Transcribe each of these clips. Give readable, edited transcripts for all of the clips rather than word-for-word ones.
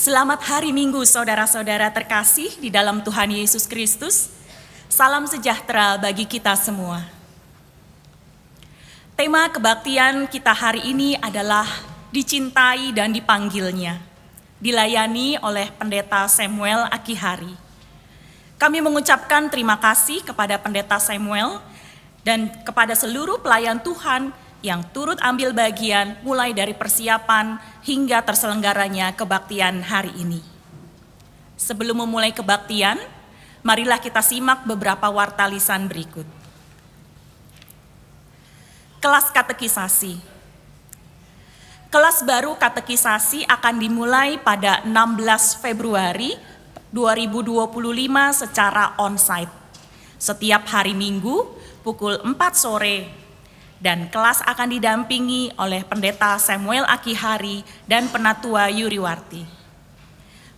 Selamat hari Minggu saudara-saudara terkasih di dalam Tuhan Yesus Kristus. Salam sejahtera bagi kita semua. Tema kebaktian kita hari ini adalah dicintai dan dipanggilnya, dilayani oleh Pendeta Samuel Akihari. Kami mengucapkan terima kasih kepada Pendeta Samuel dan kepada seluruh pelayan Tuhan yang turut ambil bagian mulai dari persiapan hingga terselenggaranya kebaktian hari ini. Sebelum memulai kebaktian, marilah kita simak beberapa warta lisan berikut. Kelas katekisasi. Kelas baru katekisasi akan dimulai pada 16 Februari 2025 secara onsite. Setiap hari Minggu pukul 4 sore. Dan kelas akan didampingi oleh Pendeta Samuel Akihari dan Penatua Yuriwarti.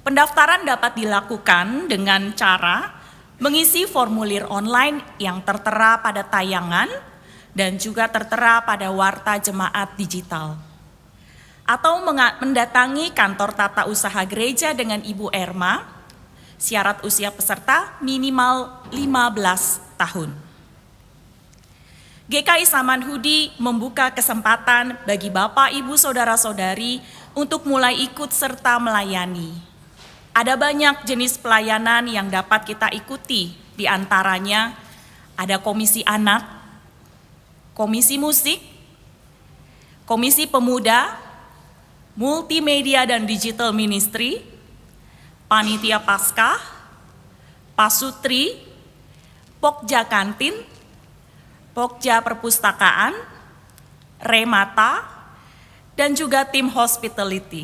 Pendaftaran dapat dilakukan dengan cara mengisi formulir online yang tertera pada tayangan dan juga tertera pada warta jemaat digital. Atau mendatangi kantor tata usaha gereja dengan Ibu Erma, syarat usia peserta minimal 15 tahun. GKI Samanhudi membuka kesempatan bagi Bapak, Ibu, Saudara-saudari untuk mulai ikut serta melayani. Ada banyak jenis pelayanan yang dapat kita ikuti, di antaranya ada komisi anak, komisi musik, komisi pemuda, multimedia dan digital ministry, panitia Paskah, pasutri, pokja kantin, Pokja Perpustakaan, Remata, dan juga tim hospitality.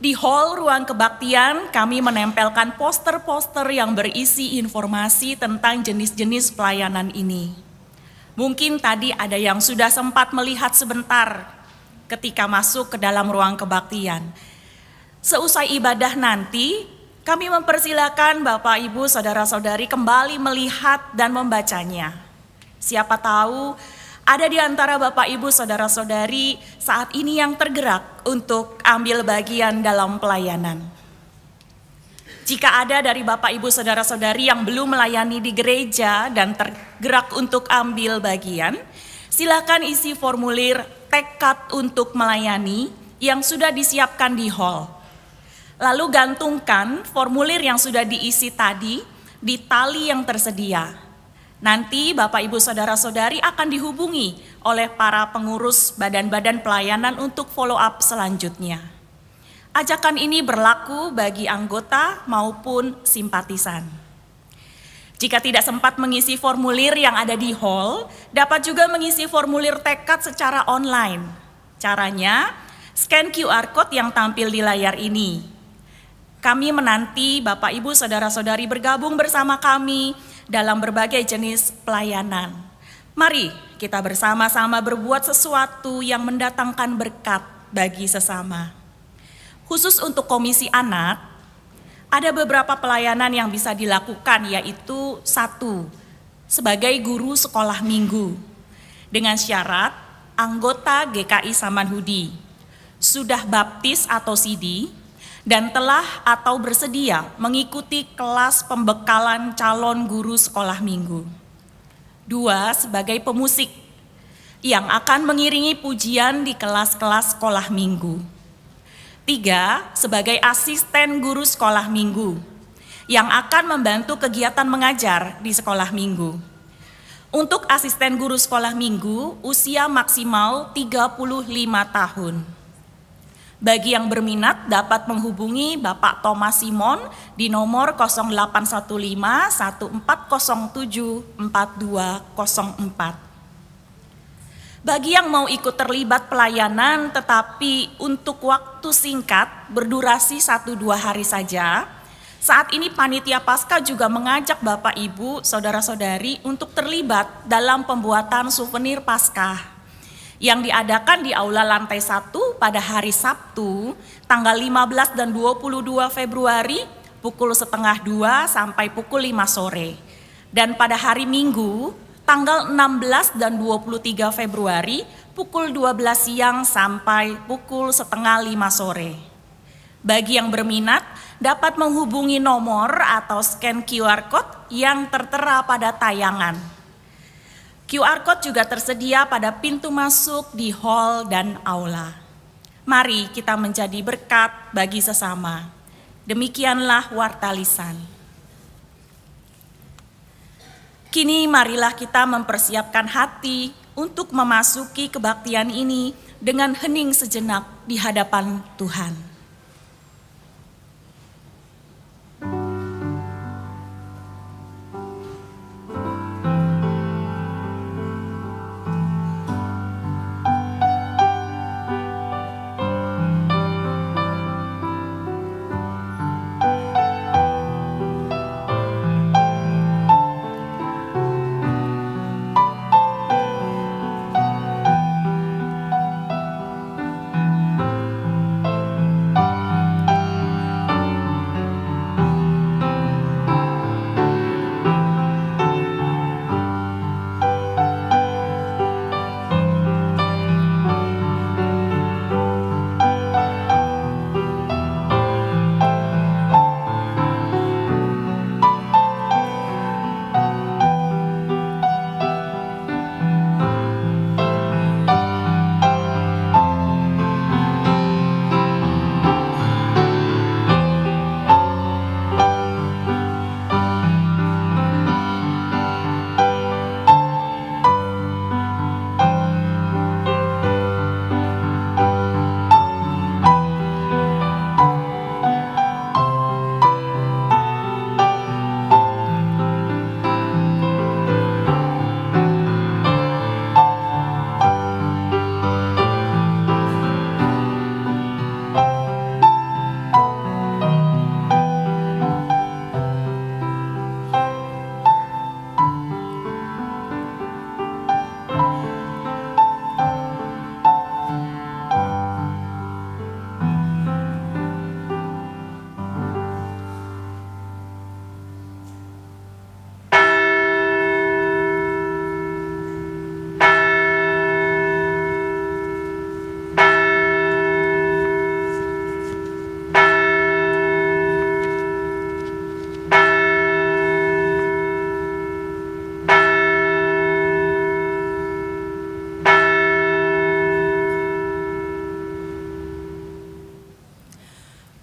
Di hall ruang kebaktian kami menempelkan poster-poster yang berisi informasi tentang jenis-jenis pelayanan ini. Mungkin tadi ada yang sudah sempat melihat sebentar ketika masuk ke dalam ruang kebaktian. Seusai ibadah nanti, kami mempersilakan Bapak, Ibu, Saudara-saudari kembali melihat dan membacanya. Siapa tahu ada di antara Bapak, Ibu, Saudara-saudari saat ini yang tergerak untuk ambil bagian dalam pelayanan. Jika ada dari Bapak, Ibu, Saudara-saudari yang belum melayani di gereja dan tergerak untuk ambil bagian, silakan isi formulir tekad untuk melayani yang sudah disiapkan di hall. Lalu gantungkan formulir yang sudah diisi tadi di tali yang tersedia. Nanti Bapak, Ibu, Saudara-saudari akan dihubungi oleh para pengurus badan-badan pelayanan untuk follow up selanjutnya. Ajakan ini berlaku bagi anggota maupun simpatisan. Jika tidak sempat mengisi formulir yang ada di hall, dapat juga mengisi formulir tekad secara online. Caranya, scan QR Code yang tampil di layar ini. Kami menanti Bapak, Ibu, Saudara-saudari bergabung bersama kami dalam berbagai jenis pelayanan. Mari kita bersama-sama berbuat sesuatu yang mendatangkan berkat bagi sesama. Khusus untuk komisi anak, ada beberapa pelayanan yang bisa dilakukan, yaitu 1. Sebagai guru sekolah minggu, dengan syarat anggota GKI Samanhudi, sudah baptis atau sidi, dan telah atau bersedia mengikuti kelas pembekalan calon guru sekolah minggu. 2. Sebagai pemusik yang akan mengiringi pujian di kelas-kelas sekolah minggu. 3. Sebagai asisten guru sekolah minggu yang akan membantu kegiatan mengajar di sekolah minggu. Untuk asisten guru sekolah minggu, usia maksimal 35 tahun. Bagi yang berminat dapat menghubungi Bapak Thomas Simon di nomor 0815 1407 4204. Bagi yang mau ikut terlibat pelayanan tetapi untuk waktu singkat berdurasi 1-2 hari saja, saat ini Panitia Paskah juga mengajak Bapak, Ibu, Saudara-saudari untuk terlibat dalam pembuatan souvenir Paskah yang diadakan di Aula Lantai 1 pada hari Sabtu, tanggal 15 dan 22 Februari, pukul 1:30 sampai pukul 5 sore. Dan pada hari Minggu, tanggal 16 dan 23 Februari, pukul 12 siang sampai pukul 4:30 sore. Bagi yang berminat, dapat menghubungi nomor atau scan QR Code yang tertera pada tayangan. QR Code juga tersedia pada pintu masuk di hall dan aula. Mari kita menjadi berkat bagi sesama. Demikianlah Warta Lisan. Kini marilah kita mempersiapkan hati untuk memasuki kebaktian ini dengan hening sejenak di hadapan Tuhan.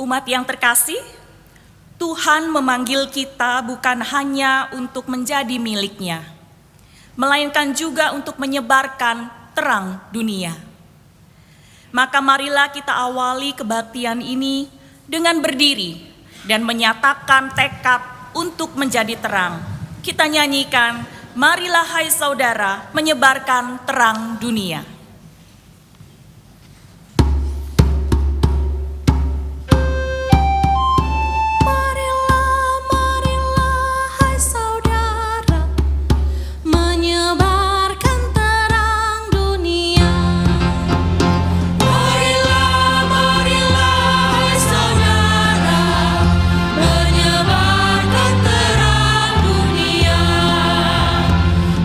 Umat yang terkasih, Tuhan memanggil kita bukan hanya untuk menjadi milik-Nya, melainkan juga untuk menyebarkan terang dunia. Maka marilah kita awali kebaktian ini dengan berdiri dan menyatakan tekad untuk menjadi terang. Kita nyanyikan, marilah hai saudara menyebarkan terang dunia.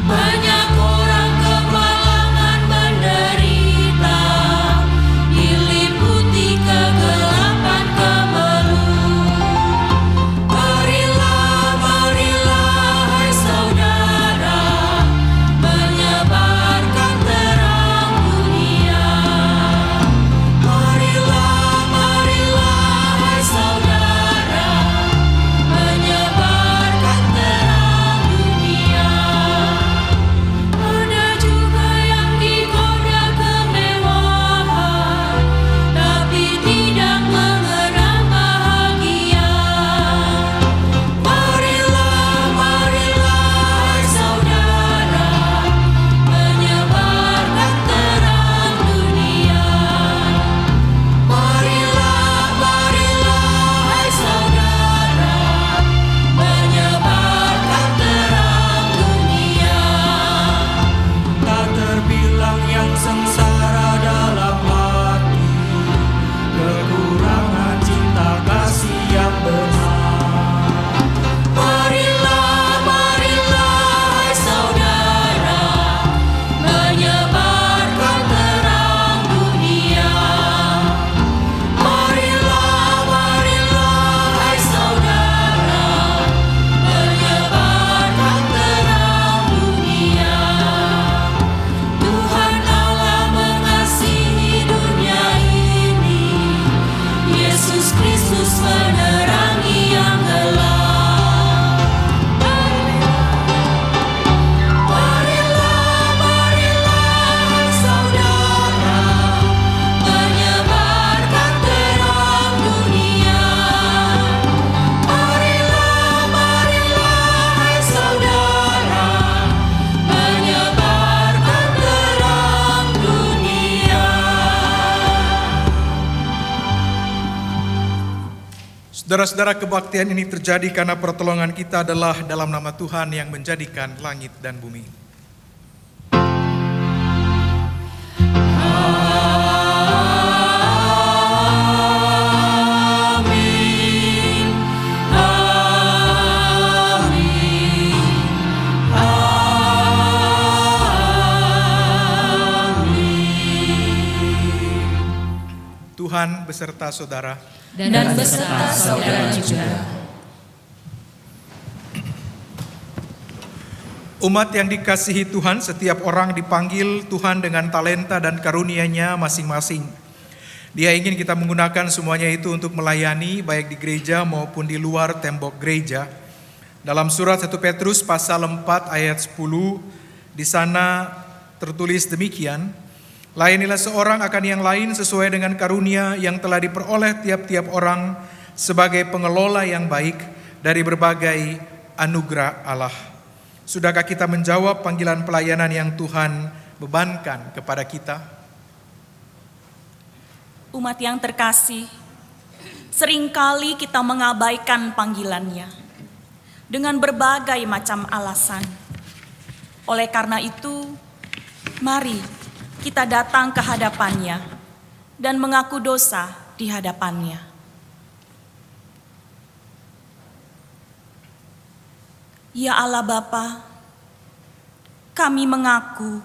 Banyak orang kemalangan Saudara-saudara, kebaktian ini terjadi karena pertolongan kita adalah dalam nama Tuhan yang menjadikan langit dan bumi. Tuhan beserta saudara. Dan beserta saudara juga. Umat yang dikasihi Tuhan, setiap orang dipanggil Tuhan dengan talenta dan karunia-Nya masing-masing. Dia ingin kita menggunakan semuanya itu untuk melayani baik di gereja maupun di luar tembok gereja. Dalam surat 1 Petrus pasal 4 ayat 10, di sana tertulis demikian, "Layanilah seorang akan yang lain sesuai dengan karunia yang telah diperoleh tiap-tiap orang sebagai pengelola yang baik dari berbagai anugerah Allah." Sudahkah kita menjawab panggilan pelayanan yang Tuhan bebankan kepada kita? Umat yang terkasih, seringkali kita mengabaikan panggilannya dengan berbagai macam alasan. Oleh karena itu, mari kita datang ke hadapannya dan mengaku dosa di hadapannya. Ya Allah Bapa, kami mengaku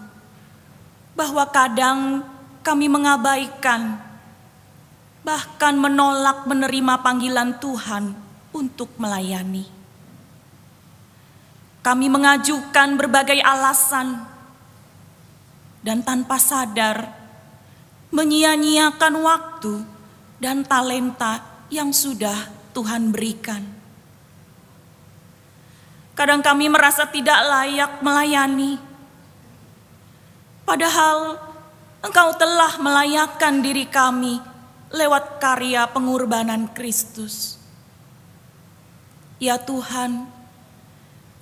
bahwa kadang kami mengabaikan, bahkan menolak menerima panggilan Tuhan untuk melayani. Kami mengajukan berbagai alasan dan tanpa sadar menyia-nyiakan waktu dan talenta yang sudah Tuhan berikan. Kadang kami merasa tidak layak melayani, padahal Engkau telah melayakkan diri kami lewat karya pengorbanan Kristus. Ya Tuhan,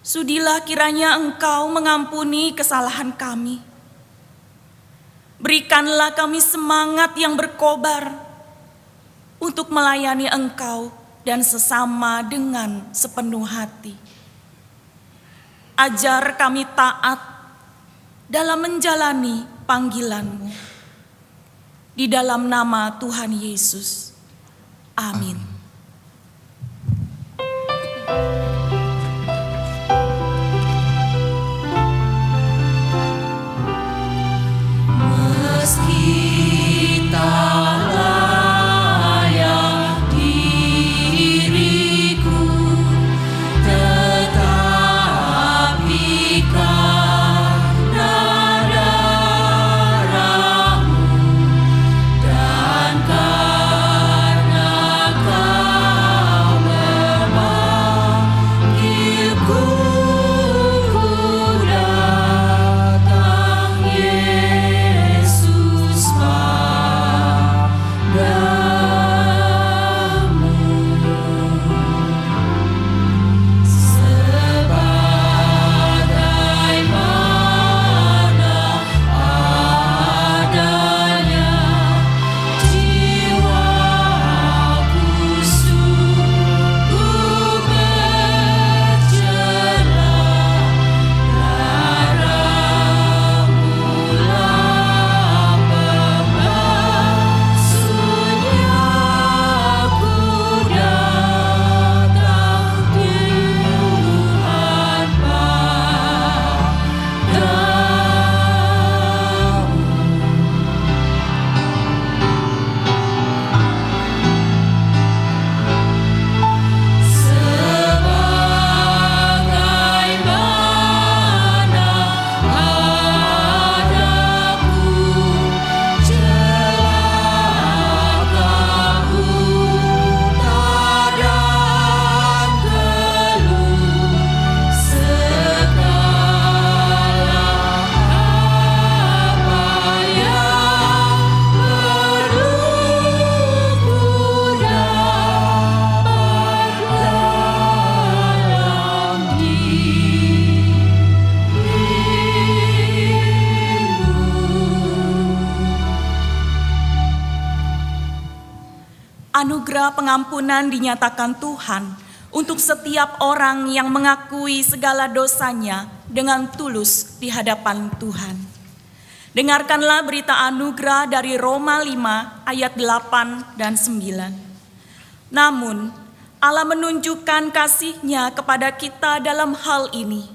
sudilah kiranya Engkau mengampuni kesalahan kami. Berikanlah kami semangat yang berkobar untuk melayani Engkau dan sesama dengan sepenuh hati. Ajar kami taat dalam menjalani panggilan-Mu. Di dalam nama Tuhan Yesus. Amin. Meski tak layak diriku, tetapi karena darah-Mu dan karena anugerah pengampunan dinyatakan Tuhan untuk setiap orang yang mengakui segala dosanya dengan tulus di hadapan Tuhan. Dengarkanlah berita anugerah dari Roma 5 ayat 8 dan 9. Namun, Allah menunjukkan kasih-Nya kepada kita dalam hal ini.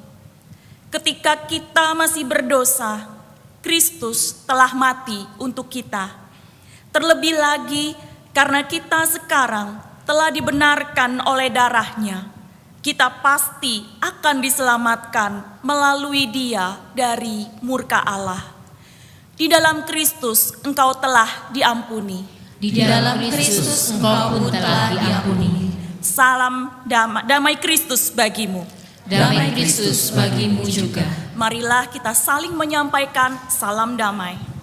Ketika kita masih berdosa, Kristus telah mati untuk kita. Terlebih lagi karena kita sekarang telah dibenarkan oleh darah-Nya, kita pasti akan diselamatkan melalui Dia dari murka Allah. Di dalam Kristus engkau telah diampuni. Di dalam Kristus engkau pun telah diampuni. Salam damai Kristus bagimu. Damai Kristus bagimu juga. Marilah kita saling menyampaikan salam damai.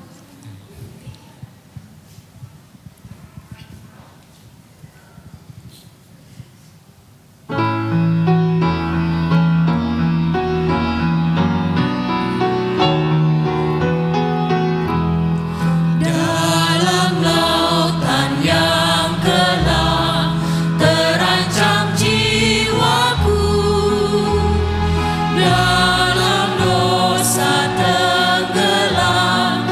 Dalam dosa tenggelam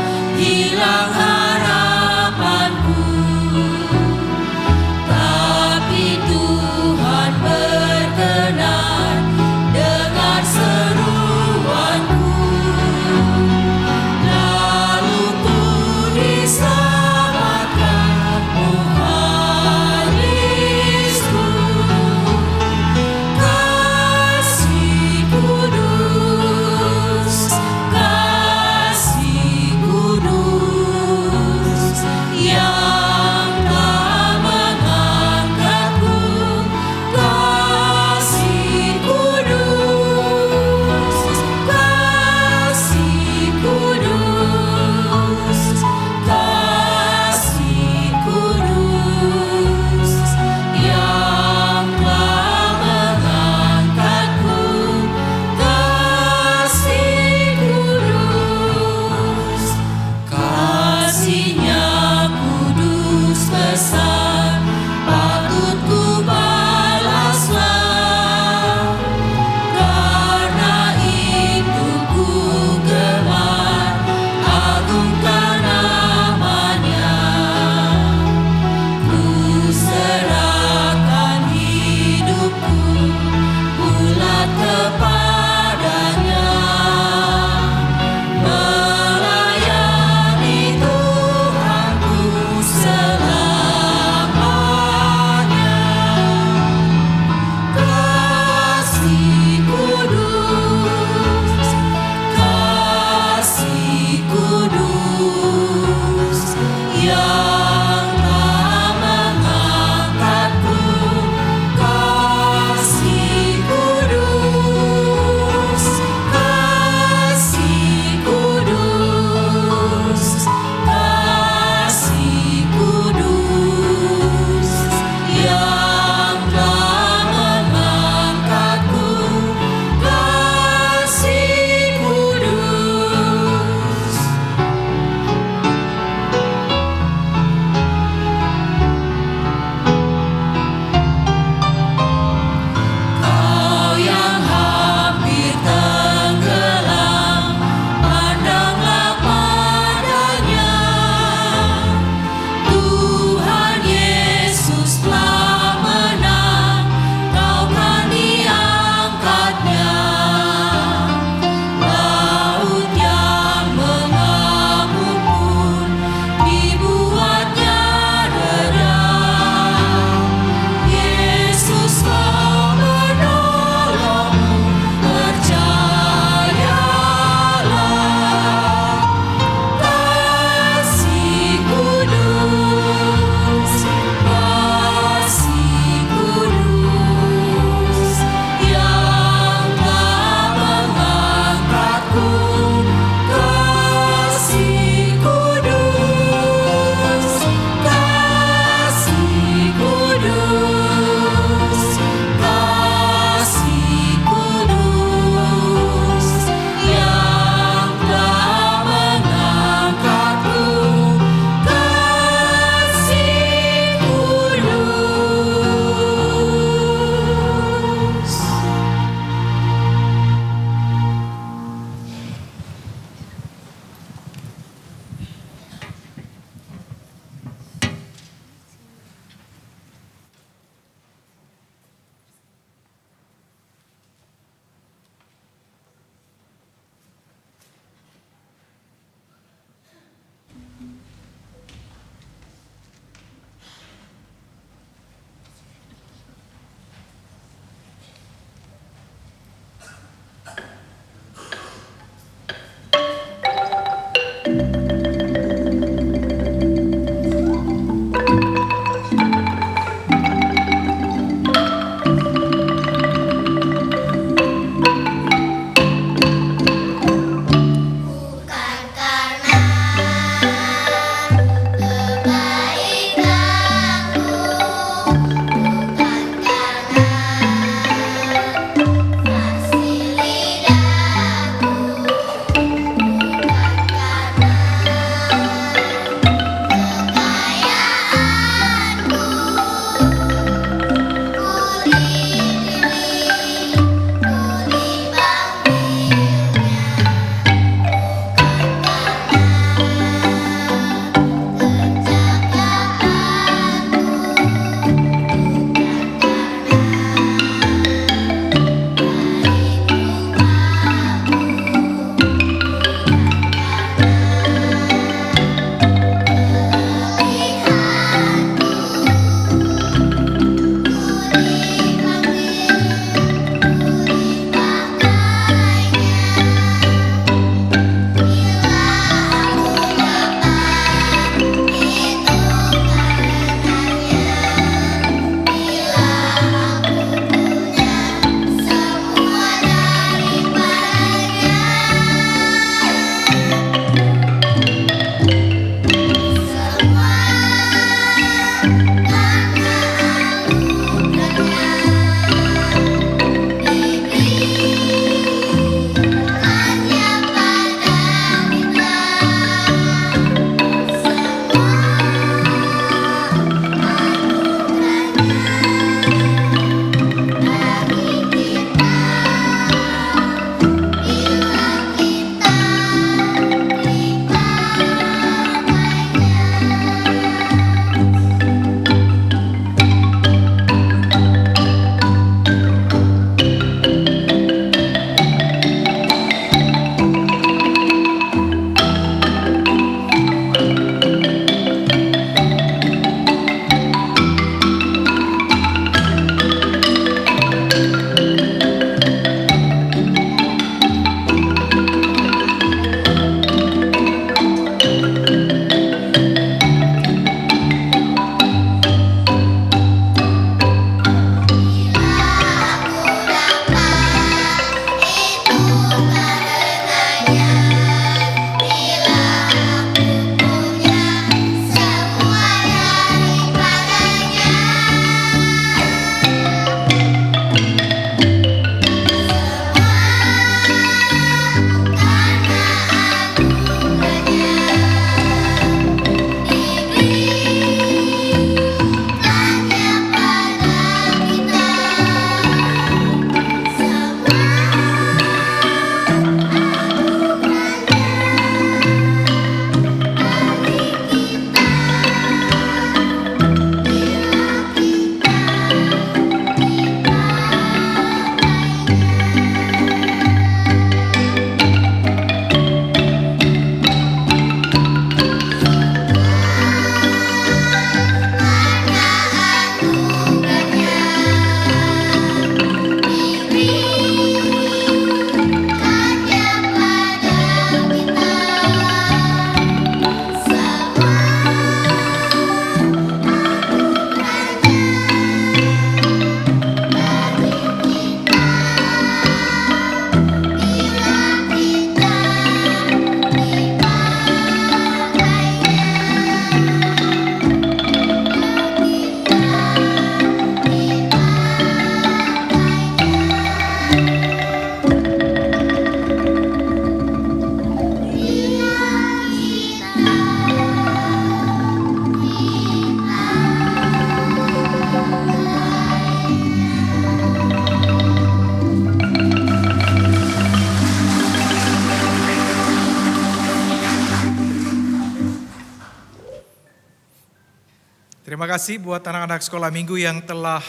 Terima kasih buat anak-anak sekolah minggu yang telah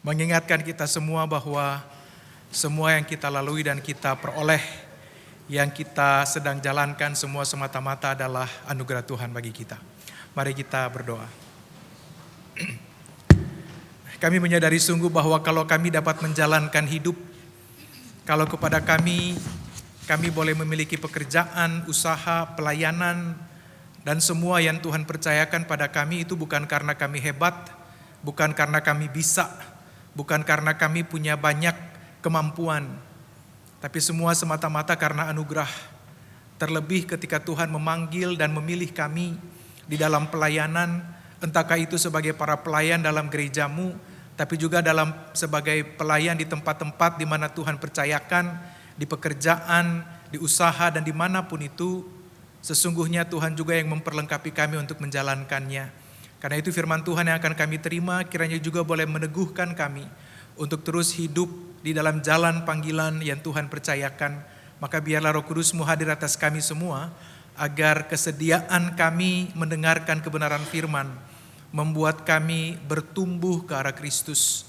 mengingatkan kita semua bahwa semua yang kita lalui dan kita peroleh, yang kita sedang jalankan semua semata-mata adalah anugerah Tuhan bagi kita. Mari kita berdoa. Kami menyadari sungguh bahwa kalau kami dapat menjalankan hidup, kalau kepada kami boleh memiliki pekerjaan, usaha, pelayanan, dan semua yang Tuhan percayakan pada kami itu bukan karena kami hebat, bukan karena kami bisa, bukan karena kami punya banyak kemampuan, tapi semua semata-mata karena anugerah. Terlebih ketika Tuhan memanggil dan memilih kami di dalam pelayanan, entahkah itu sebagai para pelayan dalam gerejamu, tapi juga sebagai pelayan di tempat-tempat di mana Tuhan percayakan, di pekerjaan, di usaha, dan dimanapun itu. Sesungguhnya Tuhan juga yang memperlengkapi kami untuk menjalankannya. Karena itu firman Tuhan yang akan kami terima kiranya juga boleh meneguhkan kami untuk terus hidup di dalam jalan panggilan yang Tuhan percayakan. Maka biarlah Roh Kudus-Mu hadir atas kami semua, agar kesediaan kami mendengarkan kebenaran firman membuat kami bertumbuh ke arah Kristus.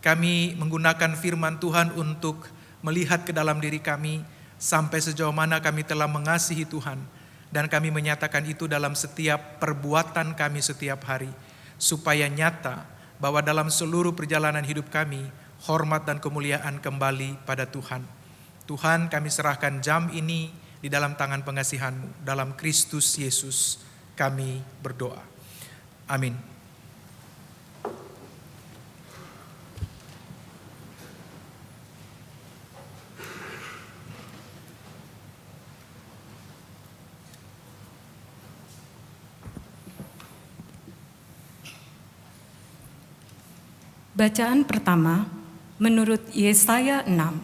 Kami menggunakan firman Tuhan untuk melihat ke dalam diri kami sampai sejauh mana kami telah mengasihi Tuhan. Dan kami menyatakan itu dalam setiap perbuatan kami setiap hari, supaya nyata bahwa dalam seluruh perjalanan hidup kami, hormat dan kemuliaan kembali pada Tuhan. Tuhan, kami serahkan jam ini di dalam tangan pengasihan-Mu. Dalam Kristus Yesus kami berdoa. Amin. Bacaan pertama menurut Yesaya 6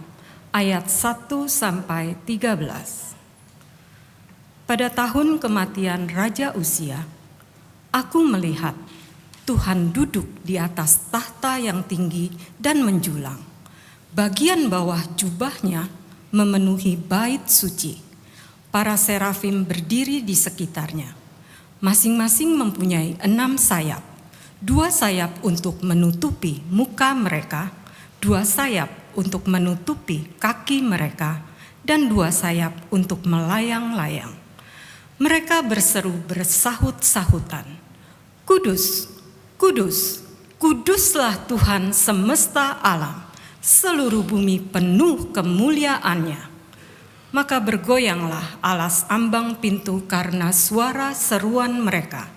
ayat 1-13. Pada tahun kematian Raja Uzia, aku melihat Tuhan duduk di atas tahta yang tinggi dan menjulang. Bagian bawah jubahnya memenuhi bait suci. Para serafim berdiri di sekitarnya. Masing-masing mempunyai 6 sayap. 2 sayap untuk menutupi muka mereka, 2 sayap untuk menutupi kaki mereka, dan 2 sayap untuk melayang-layang. Mereka berseru bersahut-sahutan, Kudus, Kudus, Kuduslah Tuhan semesta alam, seluruh bumi penuh kemuliaan-Nya. Maka bergoyanglah alas ambang pintu karena suara seruan mereka,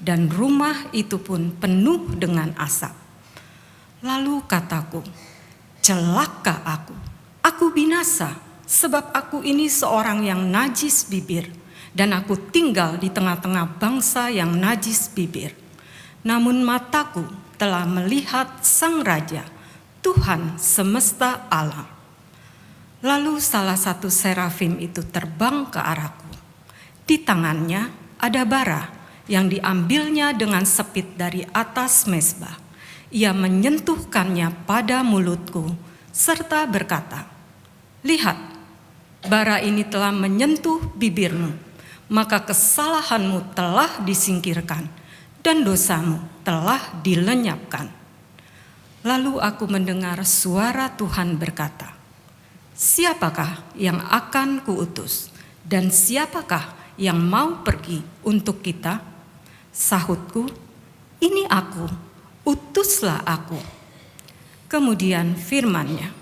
dan rumah itu pun penuh dengan asap. Lalu kataku, celaka aku binasa, sebab aku ini seorang yang najis bibir, dan aku tinggal di tengah-tengah bangsa yang najis bibir. Namun mataku telah melihat Sang Raja, Tuhan semesta alam. Lalu salah satu serafim itu terbang ke arahku. Di tangannya ada bara yang diambilnya dengan sepit dari atas mezbah. Ia menyentuhkannya pada mulutku serta berkata, lihat, bara ini telah menyentuh bibirmu, maka kesalahanmu telah disingkirkan dan dosamu telah dilenyapkan. Lalu aku mendengar suara Tuhan berkata, siapakah yang akan kuutus dan siapakah yang mau pergi untuk kita? Sahutku, ini aku, utuslah aku. Kemudian firman-Nya,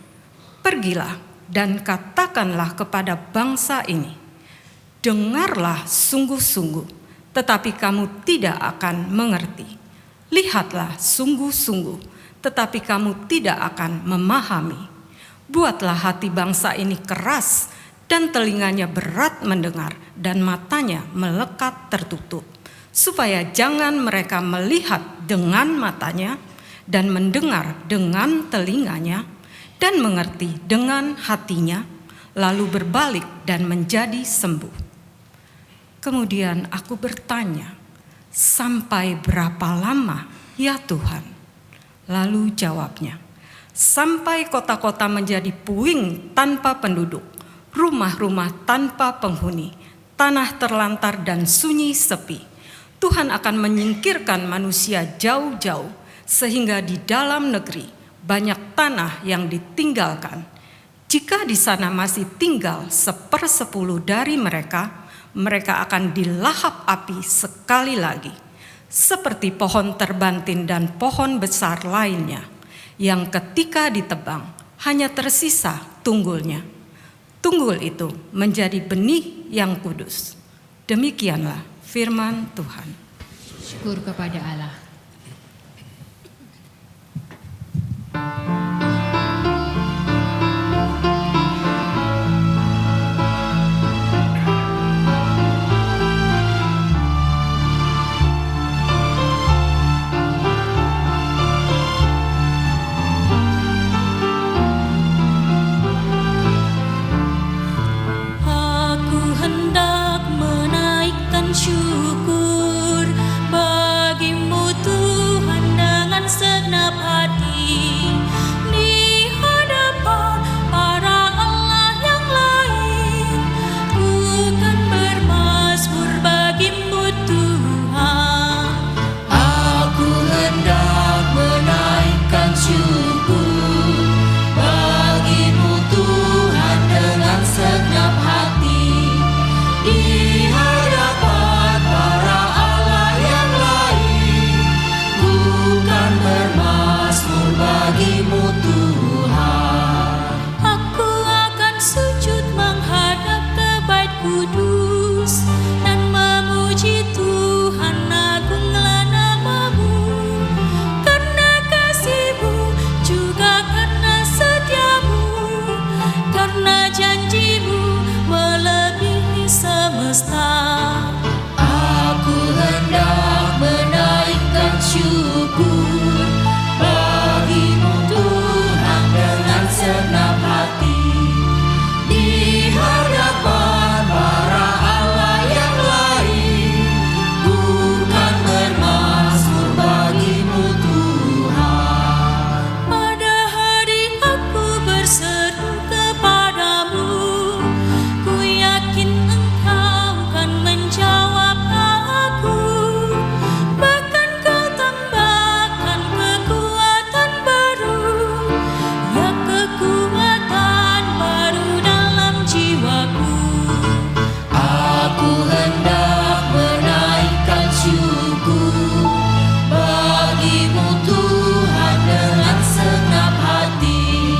pergilah dan katakanlah kepada bangsa ini, dengarlah sungguh-sungguh, tetapi kamu tidak akan mengerti. Lihatlah sungguh-sungguh, tetapi kamu tidak akan memahami. Buatlah hati bangsa ini keras, dan telinganya berat mendengar, dan matanya melekat tertutup, supaya jangan mereka melihat dengan matanya, dan mendengar dengan telinganya, dan mengerti dengan hatinya, lalu berbalik dan menjadi sembuh. Kemudian aku bertanya, sampai berapa lama ya Tuhan? Lalu jawabnya, sampai kota-kota menjadi puing tanpa penduduk, rumah-rumah tanpa penghuni, tanah terlantar dan sunyi sepi. Tuhan akan menyingkirkan manusia jauh-jauh sehingga di dalam negeri banyak tanah yang ditinggalkan. Jika di sana masih tinggal 1/10 dari mereka, mereka akan dilahap api sekali lagi, seperti pohon terbantin dan pohon besar lainnya, yang ketika ditebang hanya tersisa tunggulnya. Tunggul itu menjadi benih yang kudus. Demikianlah firman Tuhan. Syukur kepada Allah. Aku hendak menaikkan syukur bagimu Tuhan dengan segenap hati di hadapan para Allah yang lain. Ku kan bermazmur bagimu Tuhan. Aku hendak menaikkan syukur bagimu Tuhan dengan segenap hati di hadapan para Allah yang lain. Ku kan bermazmur bagimu Tuhan. Aku akan sujud menghadap ke Bait Kudus dan memuji Tuhan, agunglah nama-Mu. Karena kasih-Mu juga karena setia-Mu, karena janji-Mu melebihi semesta. Aku hendak menaikkan syukur bagimu Tuhan dengan segenap hati di hadapan para Allah yang lain. Ku kan bermazmur bagimu Tuhan. Pada hari aku berseru kepadamu, ku yakin Engkau kan menjawab aku. Bahkan Kau tambahkan kekuatan baru, ya kekuatan baru dalam jiwaku. Aku hendak menaikkan syukur bagimu Tuhan dengan segenap hati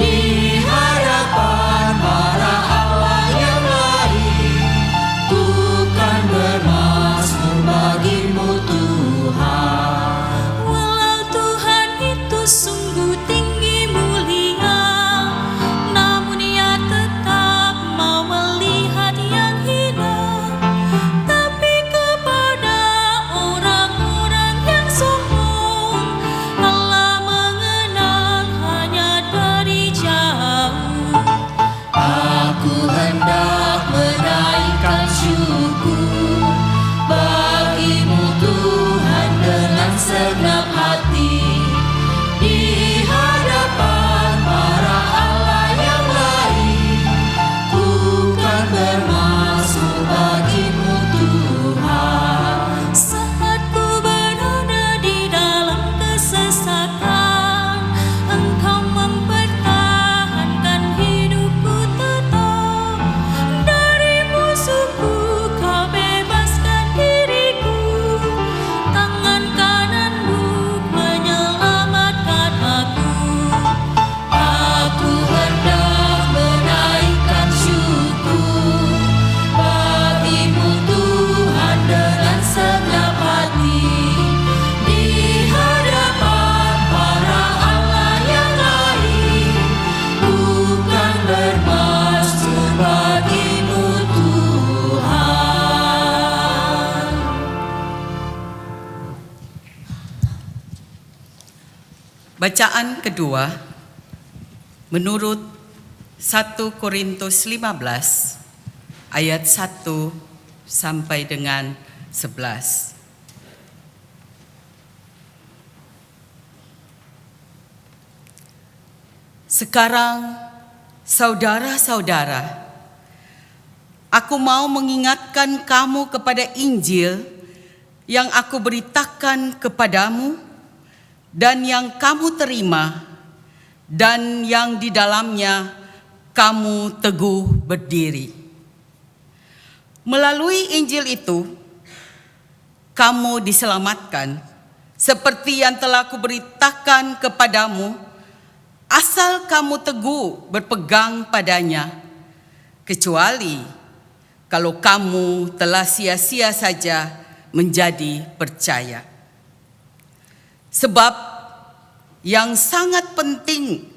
di hadapan para Allah yang lain. Ku kan bermazmur bagimu Tuhan. Walau Tuhan itu sungguh tinggi mulia, namun Ia tetap mau melihat yang hina. Tapi kepada orang-orang yang sombong, Allah mengenal hanya dari jauh. Aku hendak menaikkan syukur bagimu Tuhan dengan segenap hati di hadapan para Allah yang lain. Ku kan bermazmur bagimu Tuhan. Saat ku berada di dalam kesesakan, Engkau mempertahankan hidupku tetap. Dari musuhku Kau bebaskan diriku, tangan kanan-Mu menyelamatkan aku. Aku hendak menaikkan syukur bagimu Tuhan dengan segenap hati di hadapan para Allah yang lain. Ku kan bermazmur bagimu Tuhan. Bacaan kedua menurut 1 Korintus 15 ayat 1 sampai dengan 11. Sekarang, saudara-saudara, aku mau mengingatkan kamu kepada Injil yang aku beritakan kepadamu dan yang kamu terima dan yang di dalamnya kamu teguh berdiri. Melalui Injil itu, kamu diselamatkan seperti yang telah kuberitakan kepadamu, asal kamu teguh berpegang padanya, kecuali kalau kamu telah sia-sia saja menjadi percaya. Sebab yang sangat penting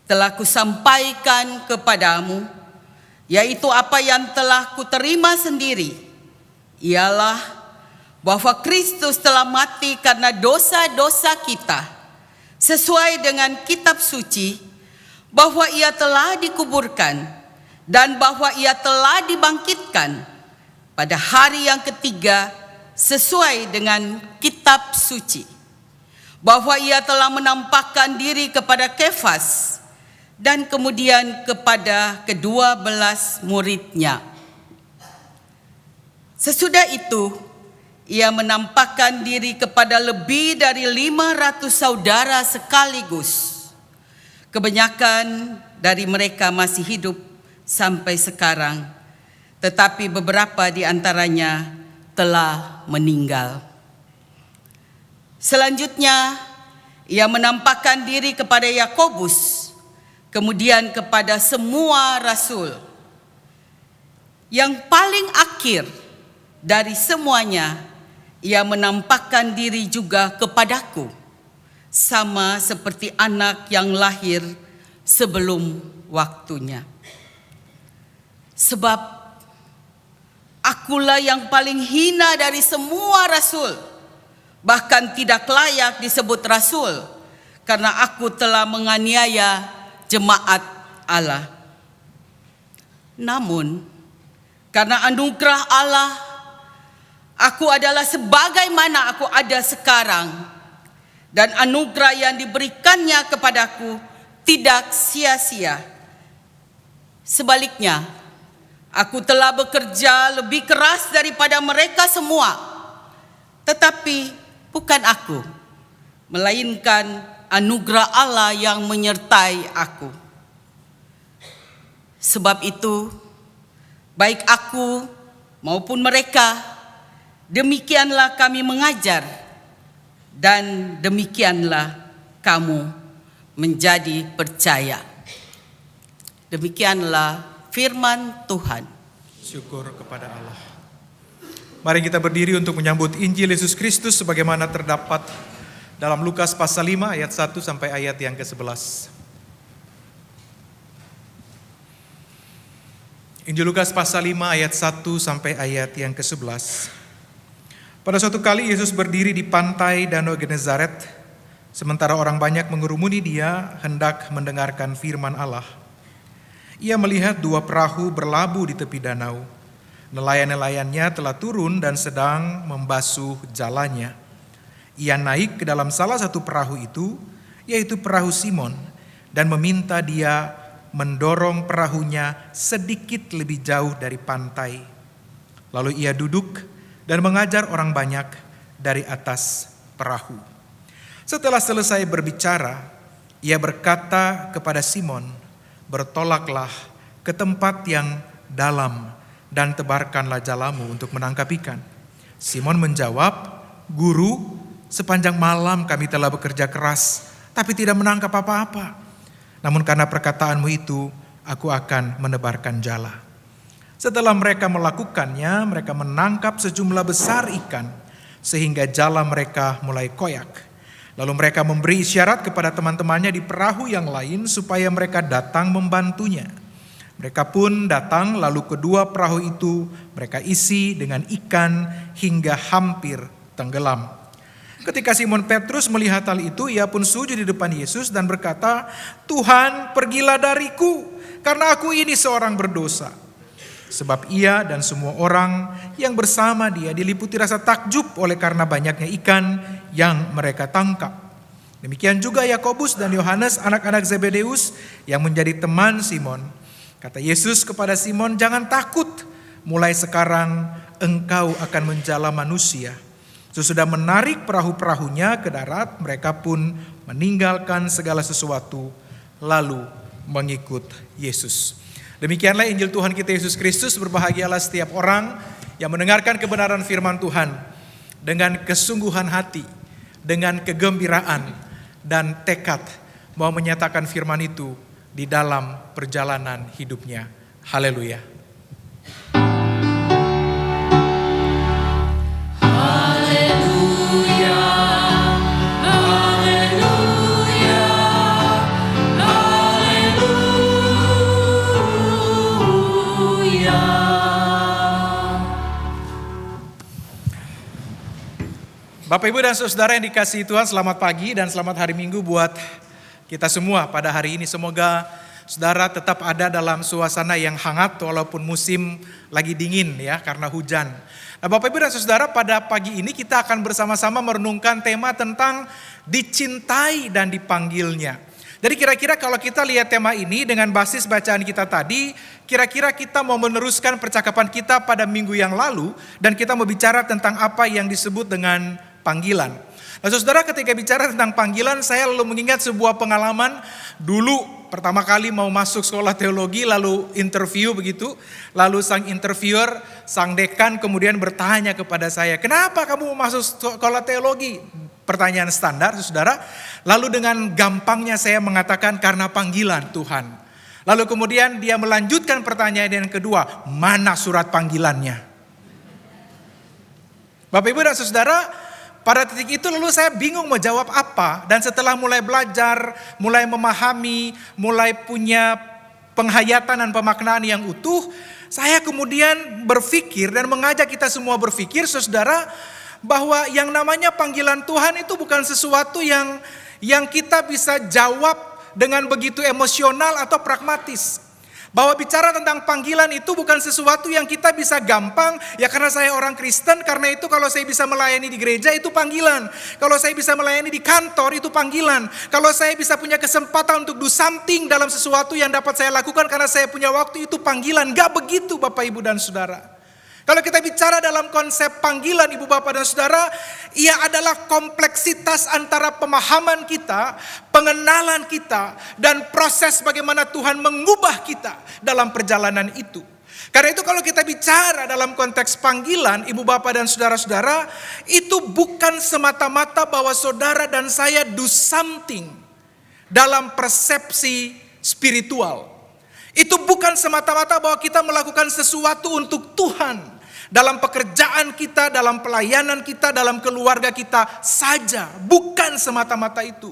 telah kusampaikan kepadamu, yaitu apa yang telah kuterima sendiri, ialah bahwa Kristus telah mati karena dosa-dosa kita, sesuai dengan kitab suci, bahwa ia telah dikuburkan, dan bahwa ia telah dibangkitkan pada hari yang ketiga sesuai dengan kitab suci, bahwa ia telah menampakkan diri kepada Kefas dan kemudian kepada ke-12 muridnya. Sesudah itu, ia menampakkan diri kepada lebih dari 500 saudara sekaligus. Kebanyakan dari mereka masih hidup sampai sekarang, tetapi beberapa di antaranya telah meninggal. Selanjutnya, ia menampakkan diri kepada Yakobus, kemudian kepada semua rasul. Yang paling akhir dari semuanya, ia menampakkan diri juga kepadaku, sama seperti anak yang lahir sebelum waktunya. Sebab akulah yang paling hina dari semua rasul, bahkan tidak layak disebut rasul, karena aku telah menganiaya jemaat Allah. Namun, karena anugerah Allah, aku adalah sebagaimana aku ada sekarang, dan anugerah yang diberikannya kepadaku tidak sia-sia. Sebaliknya, aku telah bekerja lebih keras daripada mereka semua, tetapi bukan aku, melainkan anugerah Allah yang menyertai aku. Sebab itu, baik aku maupun mereka, demikianlah kami mengajar, dan demikianlah kamu menjadi percaya. Demikianlah firman Tuhan. Syukur kepada Allah. Mari kita berdiri untuk menyambut Injil Yesus Kristus sebagaimana terdapat dalam Lukas pasal 5 ayat 1 sampai ayat yang ke-11. Injil Lukas pasal 5 ayat 1 sampai ayat yang ke-11. Pada suatu kali Yesus berdiri di pantai Danau Genezaret, sementara orang banyak mengerumuni dia hendak mendengarkan firman Allah. Ia melihat 2 perahu berlabuh di tepi danau. Nelayan-nelayannya telah turun dan sedang membasuh jalannya. Ia naik ke dalam salah satu perahu itu, yaitu perahu Simon, dan meminta dia mendorong perahunya sedikit lebih jauh dari pantai. Lalu ia duduk dan mengajar orang banyak dari atas perahu. Setelah selesai berbicara, ia berkata kepada Simon, "Bertolaklah ke tempat yang dalam dan tebarkanlah jalamu untuk menangkap ikan." Simon menjawab, "Guru, sepanjang malam kami telah bekerja keras, tapi tidak menangkap apa-apa. Namun karena perkataanmu itu, aku akan menebarkan jala." Setelah mereka melakukannya, mereka menangkap sejumlah besar ikan, sehingga jala mereka mulai koyak. Lalu mereka memberi isyarat kepada teman-temannya di perahu yang lain supaya mereka datang membantunya. Mereka pun datang, lalu kedua perahu itu mereka isi dengan ikan hingga hampir tenggelam. Ketika Simon Petrus melihat hal itu, ia pun sujud di depan Yesus dan berkata, "Tuhan, pergilah dariku, karena aku ini seorang berdosa." Sebab ia dan semua orang yang bersama dia diliputi rasa takjub oleh karena banyaknya ikan yang mereka tangkap. Demikian juga Yakobus dan Yohanes, anak-anak Zebedeus yang menjadi teman Simon. Kata Yesus kepada Simon, "Jangan takut, mulai sekarang engkau akan menjala manusia." Sesudah menarik perahu-perahunya ke darat, mereka pun meninggalkan segala sesuatu lalu mengikut Yesus. Demikianlah Injil Tuhan kita Yesus Kristus. Berbahagialah setiap orang yang mendengarkan kebenaran firman Tuhan dengan kesungguhan hati, dengan kegembiraan dan tekad mau menyatakan firman itu di dalam perjalanan hidupnya. Haleluya. Bapak, Ibu, dan Saudara yang dikasihi Tuhan, selamat pagi dan selamat hari Minggu buat kita semua pada hari ini. Semoga saudara tetap ada dalam suasana yang hangat walaupun musim lagi dingin ya karena hujan. Nah, Bapak, Ibu, dan Saudara, pada pagi ini kita akan bersama-sama merenungkan tema tentang dicintai dan dipanggilnya. Jadi kira-kira kalau kita lihat tema ini dengan basis bacaan kita tadi, kira-kira kita mau meneruskan percakapan kita pada minggu yang lalu dan kita mau bicara tentang apa yang disebut dengan panggilan. Nah, saudara, ketika bicara tentang panggilan, saya lalu mengingat sebuah pengalaman dulu pertama kali mau masuk sekolah teologi, lalu interview begitu. Lalu sang interviewer, sang dekan kemudian bertanya kepada saya, "Kenapa kamu mau masuk sekolah teologi?" Pertanyaan standar, saudara. Lalu dengan gampangnya saya mengatakan karena panggilan Tuhan. Lalu kemudian dia melanjutkan pertanyaan yang kedua, "Mana surat panggilannya?" Bapak, Ibu, dan Saudara, pada titik itu lalu saya bingung mau jawab apa. Dan setelah mulai belajar, mulai memahami, mulai punya penghayatan dan pemaknaan yang utuh, saya kemudian berpikir dan mengajak kita semua berpikir, saudara, bahwa yang namanya panggilan Tuhan itu bukan sesuatu yang kita bisa jawab dengan begitu emosional atau pragmatis. Bahwa bicara tentang panggilan itu bukan sesuatu yang kita bisa gampang, ya karena saya orang Kristen, karena itu kalau saya bisa melayani di gereja itu panggilan. Kalau saya bisa melayani di kantor itu panggilan. Kalau saya bisa punya kesempatan untuk do something dalam sesuatu yang dapat saya lakukan karena saya punya waktu itu panggilan. Gak begitu Bapak, Ibu, dan Saudara. Kalau kita bicara dalam konsep panggilan Ibu, Bapak, dan Saudara, ia adalah kompleksitas antara pemahaman kita, pengenalan kita, dan proses bagaimana Tuhan mengubah kita dalam perjalanan itu. Karena itu kalau kita bicara dalam konteks panggilan Ibu, Bapak, dan Saudara-saudara, itu bukan semata-mata bahwa saudara dan saya do something dalam persepsi spiritual. Itu bukan semata-mata bahwa kita melakukan sesuatu untuk Tuhan. Dalam pekerjaan kita, dalam pelayanan kita, dalam keluarga kita saja. Bukan semata-mata itu.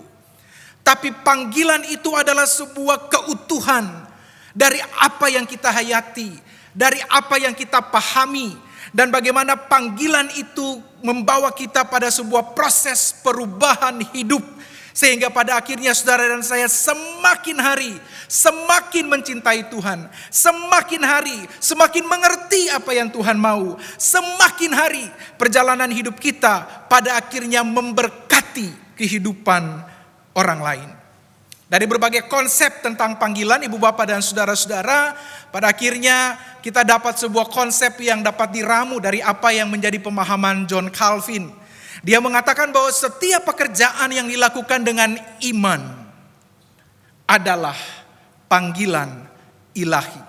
Tapi panggilan itu adalah sebuah keutuhan dari apa yang kita hayati, dari apa yang kita pahami, dan bagaimana panggilan itu membawa kita pada sebuah proses perubahan hidup. Sehingga pada akhirnya saudara dan saya semakin hari semakin mencintai Tuhan. Semakin hari semakin mengerti apa yang Tuhan mau. Semakin hari perjalanan hidup kita pada akhirnya memberkati kehidupan orang lain. Dari berbagai konsep tentang panggilan Ibu, Bapak, dan Saudara-saudara, pada akhirnya kita dapat sebuah konsep yang dapat diramu dari apa yang menjadi pemahaman John Calvin. Dia mengatakan bahwa setiap pekerjaan yang dilakukan dengan iman adalah panggilan ilahi.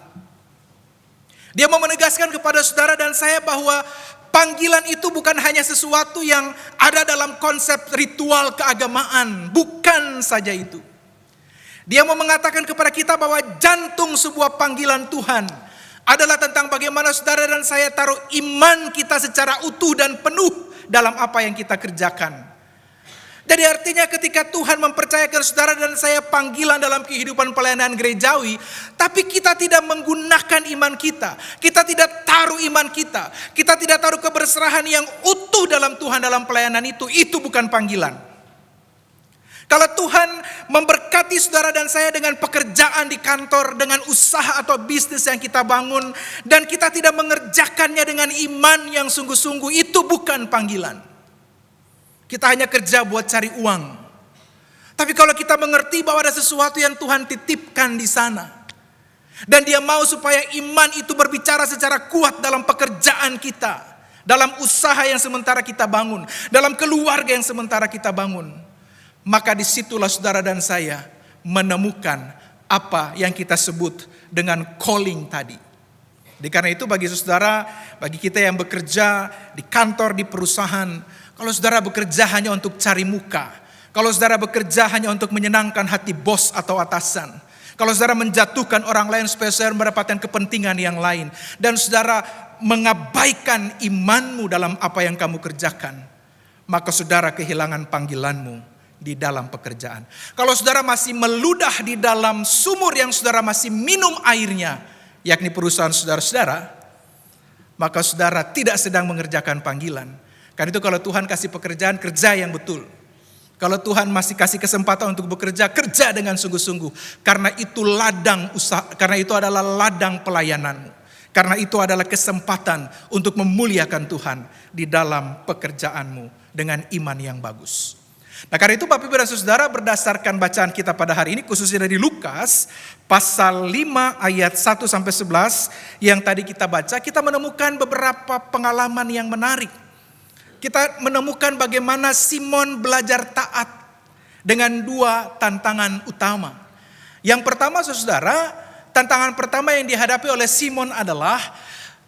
Dia mau menegaskan kepada saudara dan saya bahwa panggilan itu bukan hanya sesuatu yang ada dalam konsep ritual keagamaan. Bukan saja itu. Dia mau mengatakan kepada kita bahwa jantung sebuah panggilan Tuhan adalah tentang bagaimana saudara dan saya taruh iman kita secara utuh dan penuh dalam apa yang kita kerjakan. Jadi artinya ketika Tuhan mempercayakan saudara dan saya panggilan dalam kehidupan pelayanan gerejawi, tapi kita tidak menggunakan iman kita, kita tidak taruh iman kita tidak taruh keberserahan yang utuh dalam Tuhan dalam pelayanan itu bukan panggilan. Kalau Tuhan memberkati saudara dan saya dengan pekerjaan di kantor, dengan usaha atau bisnis yang kita bangun, dan kita tidak mengerjakannya dengan iman yang sungguh-sungguh, itu bukan panggilan. Kita hanya kerja buat cari uang. Tapi kalau kita mengerti bahwa ada sesuatu yang Tuhan titipkan di sana, dan Dia mau supaya iman itu berbicara secara kuat dalam pekerjaan kita, dalam usaha yang sementara kita bangun, dalam keluarga yang sementara kita bangun, maka disitulah saudara dan saya menemukan apa yang kita sebut dengan calling tadi. Karena itu bagi saudara, bagi kita yang bekerja di kantor, di perusahaan, kalau saudara bekerja hanya untuk cari muka, kalau saudara bekerja hanya untuk menyenangkan hati bos atau atasan, kalau saudara menjatuhkan orang lain supaya saudara mendapatkan kepentingan yang lain, dan saudara mengabaikan imanmu dalam apa yang kamu kerjakan, maka saudara kehilangan panggilanmu di dalam pekerjaan. Kalau saudara masih meludah di dalam sumur yang saudara masih minum airnya, yakni perusahaan saudara-saudara, maka saudara tidak sedang mengerjakan panggilan. Karena itu kalau Tuhan kasih pekerjaan, kerja yang betul. Kalau Tuhan masih kasih kesempatan untuk bekerja, kerja dengan sungguh-sungguh. Karena itu ladang usaha, karena itu adalah ladang pelayananmu. Karena itu adalah kesempatan untuk memuliakan Tuhan di dalam pekerjaanmu dengan iman yang bagus. Nah, karena itu Bapak Ibu dan Saudara, berdasarkan bacaan kita pada hari ini, khususnya dari Lukas pasal 5 ayat 1 sampai 11 yang tadi kita baca, kita menemukan beberapa pengalaman yang menarik. Kita menemukan bagaimana Simon belajar taat dengan dua tantangan utama. Yang pertama, Saudara, tantangan pertama yang dihadapi oleh Simon adalah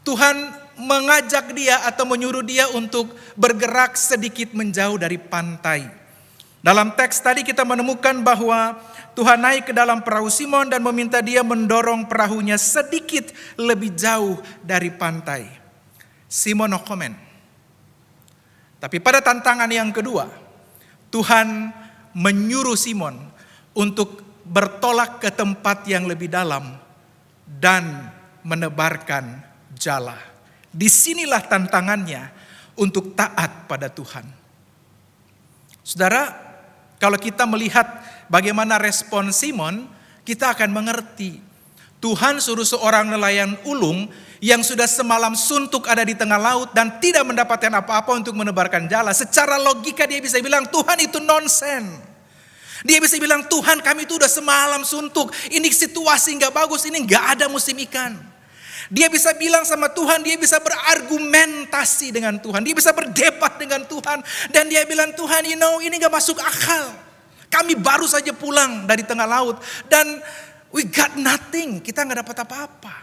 Tuhan mengajak dia atau menyuruh dia untuk bergerak sedikit menjauh dari pantai. Dalam teks tadi kita menemukan bahwa Tuhan naik ke dalam perahu Simon dan meminta dia mendorong perahunya sedikit lebih jauh dari pantai. Simon no comment. Tapi pada tantangan yang kedua, Tuhan menyuruh Simon untuk bertolak ke tempat yang lebih dalam dan menebarkan jala. Disinilah tantangannya untuk taat pada Tuhan. Saudara, kalau kita melihat bagaimana respon Simon, kita akan mengerti. Tuhan suruh seorang nelayan ulung yang sudah semalam suntuk ada di tengah laut dan tidak mendapatkan apa-apa untuk menebarkan jala. Secara logika dia bisa bilang, Tuhan itu nonsen. Dia bisa bilang, Tuhan kami itu udah semalam suntuk, ini situasi gak bagus, ini gak ada musim ikan. Dia bisa bilang sama Tuhan, dia bisa berargumentasi dengan Tuhan, dia bisa berdebat dengan Tuhan. Dan dia bilang, Tuhan ini gak masuk akal. Kami baru saja pulang dari tengah laut dan we got nothing, kita gak dapat apa-apa.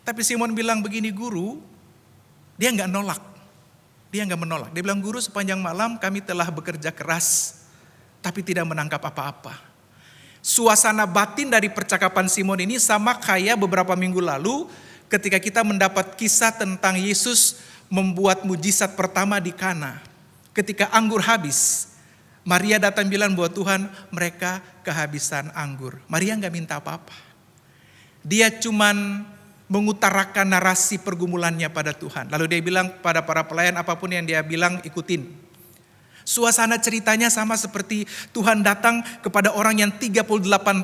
Tapi Simon bilang begini, Guru, dia gak nolak. Dia nggak menolak. Dia bilang, Guru, sepanjang malam kami telah bekerja keras, tapi tidak menangkap apa-apa. Suasana batin dari percakapan Simon ini sama kayak beberapa minggu lalu ketika kita mendapat kisah tentang Yesus membuat mujizat pertama di Kana. Ketika anggur habis, Maria datang bilang buat Tuhan, mereka kehabisan anggur. Maria nggak minta apa-apa. Dia cuman mengutarakan narasi pergumulannya pada Tuhan. Lalu dia bilang pada para pelayan, apapun yang dia bilang ikutin. Suasana ceritanya sama seperti Tuhan datang kepada orang yang 38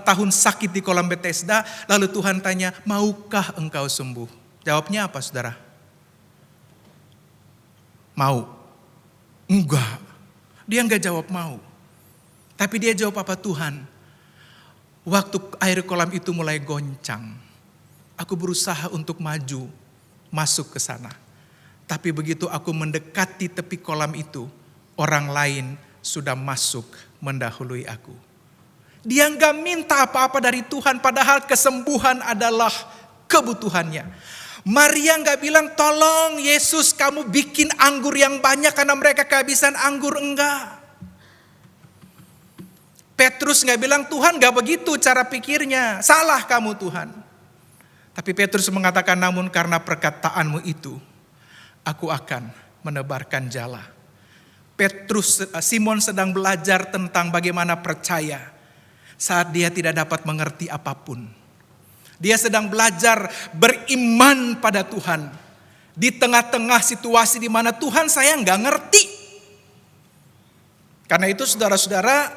tahun sakit di kolam Bethesda. Lalu Tuhan tanya, maukah engkau sembuh? Jawabnya apa, saudara? Mau. Enggak. Dia enggak jawab mau. Tapi dia jawab apa, Tuhan? Waktu air kolam itu mulai goncang, aku berusaha untuk maju, masuk ke sana. Tapi begitu aku mendekati tepi kolam itu, orang lain sudah masuk mendahului aku. Dia enggak minta apa-apa dari Tuhan, padahal kesembuhan adalah kebutuhannya. Maria enggak bilang, tolong Yesus kamu bikin anggur yang banyak karena mereka kehabisan anggur, enggak. Petrus enggak bilang, Tuhan enggak begitu cara pikirnya, salah kamu Tuhan. Tapi Petrus mengatakan, namun karena perkataanmu itu, aku akan menebarkan jala. Simon sedang belajar tentang bagaimana percaya saat dia tidak dapat mengerti apapun. Dia sedang belajar beriman pada Tuhan di tengah-tengah situasi di mana Tuhan saya nggak ngerti. Karena itu saudara-saudara,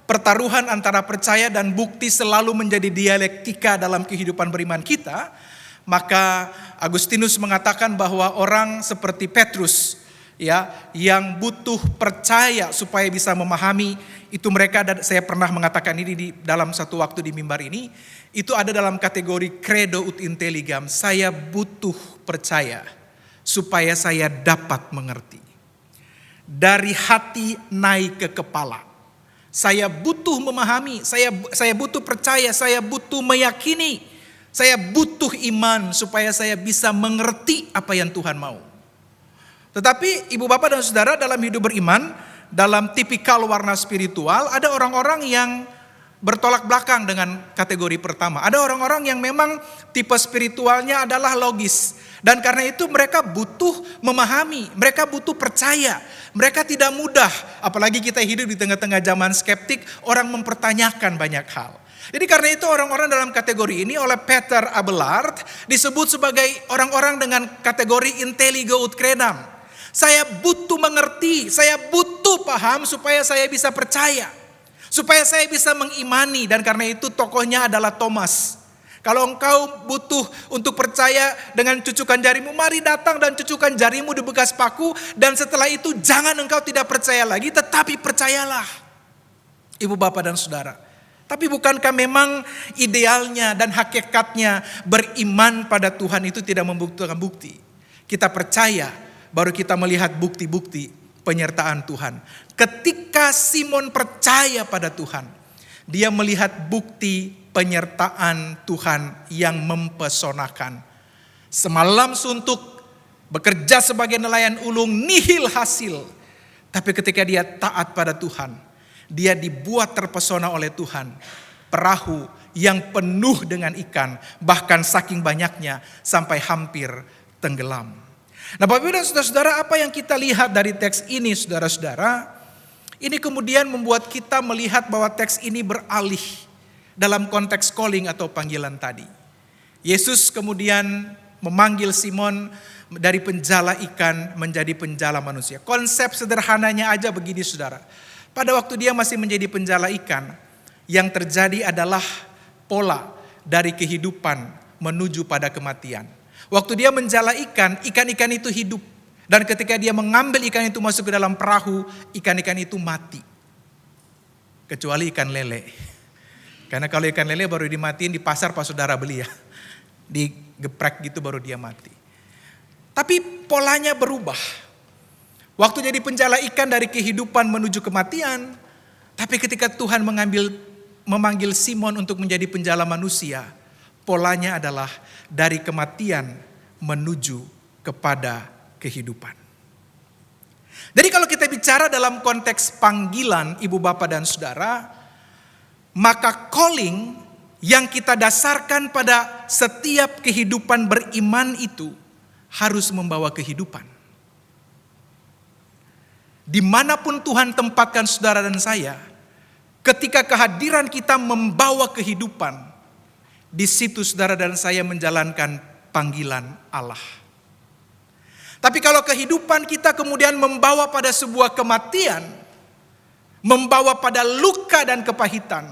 pertaruhan antara percaya dan bukti selalu menjadi dialektika dalam kehidupan beriman kita. Maka Agustinus mengatakan bahwa orang seperti Petrus ya, yang butuh percaya supaya bisa memahami itu mereka. Dan saya pernah mengatakan ini di dalam satu waktu di mimbar ini, itu ada dalam kategori credo ut intelligam. Saya butuh percaya supaya saya dapat mengerti. Dari hati naik ke kepala. Saya butuh memahami, saya butuh percaya, saya butuh meyakini. Saya butuh iman supaya saya bisa mengerti apa yang Tuhan mau. Tetapi ibu bapak dan saudara, dalam hidup beriman, dalam tipikal warna spiritual, ada orang-orang yang bertolak belakang dengan kategori pertama. Ada orang-orang yang memang tipe spiritualnya adalah logis. Dan karena itu mereka butuh memahami, mereka butuh percaya. Mereka tidak mudah, apalagi kita hidup di tengah-tengah zaman skeptik, orang mempertanyakan banyak hal. Jadi karena itu orang-orang dalam kategori ini oleh Peter Abelard disebut sebagai orang-orang dengan kategori intelligo ut credam. Saya butuh mengerti, saya butuh paham supaya saya bisa percaya. Supaya saya bisa mengimani, dan karena itu tokohnya adalah Thomas. Kalau engkau butuh untuk percaya dengan cucukan jarimu, mari datang dan cucukan jarimu di bekas paku, dan setelah itu jangan engkau tidak percaya lagi, tetapi percayalah. Ibu bapak dan saudara. Tapi bukankah memang idealnya dan hakikatnya beriman pada Tuhan itu tidak membutuhkan bukti? Kita percaya, baru kita melihat bukti-bukti penyertaan Tuhan. Ketika Simon percaya pada Tuhan, dia melihat bukti penyertaan Tuhan yang mempesonakan. Semalam suntuk, bekerja sebagai nelayan ulung, nihil hasil. Tapi ketika dia taat pada Tuhan, dia dibuat terpesona oleh Tuhan. Perahu yang penuh dengan ikan, bahkan saking banyaknya sampai hampir tenggelam. Nah Bapak Ibu dan saudara-saudara, apa yang kita lihat dari teks ini saudara-saudara, ini kemudian membuat kita melihat bahwa teks ini beralih dalam konteks calling atau panggilan tadi. Yesus kemudian memanggil Simon dari penjala ikan menjadi penjala manusia. Konsep sederhananya aja begini saudara. Pada waktu dia masih menjadi penjala ikan, yang terjadi adalah pola dari kehidupan menuju pada kematian. Waktu dia menjala ikan, ikan-ikan itu hidup. Dan ketika dia mengambil ikan itu masuk ke dalam perahu, ikan-ikan itu mati. Kecuali ikan lele. Karena kalau ikan lele baru dimatiin di pasar pas saudara beli ya. Digeprek gitu baru dia mati. Tapi polanya berubah. Waktu jadi penjala ikan dari kehidupan menuju kematian. Tapi ketika Tuhan memanggil Simon untuk menjadi penjala manusia, polanya adalah dari kematian menuju kepada kehidupan. Jadi kalau kita bicara dalam konteks panggilan ibu bapak dan saudara, maka calling yang kita dasarkan pada setiap kehidupan beriman itu harus membawa kehidupan. Dimanapun Tuhan tempatkan saudara dan saya, ketika kehadiran kita membawa kehidupan, di situ saudara dan saya menjalankan panggilan Allah. Tapi kalau kehidupan kita kemudian membawa pada sebuah kematian, membawa pada luka dan kepahitan,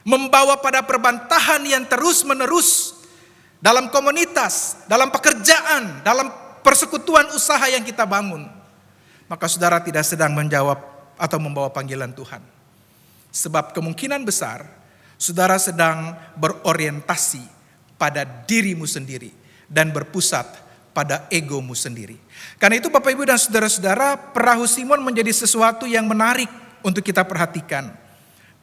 membawa pada perbantahan yang terus-menerus dalam komunitas, dalam pekerjaan, dalam persekutuan usaha yang kita bangun, maka saudara tidak sedang menjawab atau membawa panggilan Tuhan. Sebab kemungkinan besar saudara sedang berorientasi pada dirimu sendiri dan berpusat pada egomu sendiri. Karena itu Bapak Ibu dan saudara-saudara, perahu Simon menjadi sesuatu yang menarik untuk kita perhatikan.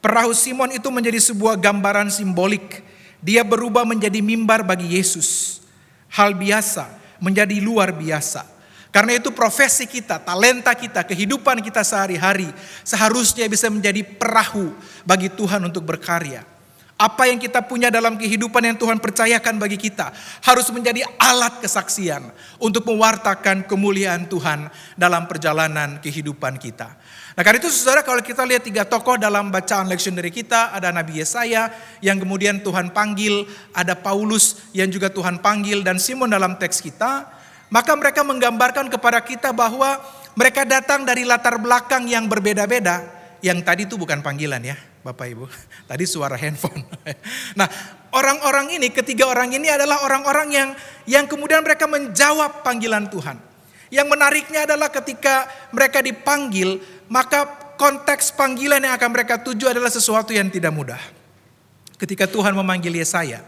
Perahu Simon itu menjadi sebuah gambaran simbolik. Dia berubah menjadi mimbar bagi Yesus. Hal biasa menjadi luar biasa. Karena itu profesi kita, talenta kita, kehidupan kita sehari-hari seharusnya bisa menjadi perahu bagi Tuhan untuk berkarya. Apa yang kita punya dalam kehidupan yang Tuhan percayakan bagi kita harus menjadi alat kesaksian untuk mewartakan kemuliaan Tuhan dalam perjalanan kehidupan kita. Nah karena itu saudara, kalau kita lihat 3 tokoh dalam bacaan lectionary kita, ada Nabi Yesaya yang kemudian Tuhan panggil, ada Paulus yang juga Tuhan panggil, dan Simon dalam teks kita, maka mereka menggambarkan kepada kita bahwa mereka datang dari latar belakang yang berbeda-beda. Yang tadi itu bukan panggilan ya Bapak Ibu, tadi suara handphone. Nah orang-orang ini, ketiga orang ini adalah orang-orang yang kemudian mereka menjawab panggilan Tuhan. Yang menariknya adalah ketika mereka dipanggil, maka konteks panggilan yang akan mereka tuju adalah sesuatu yang tidak mudah. Ketika Tuhan memanggil Yesaya,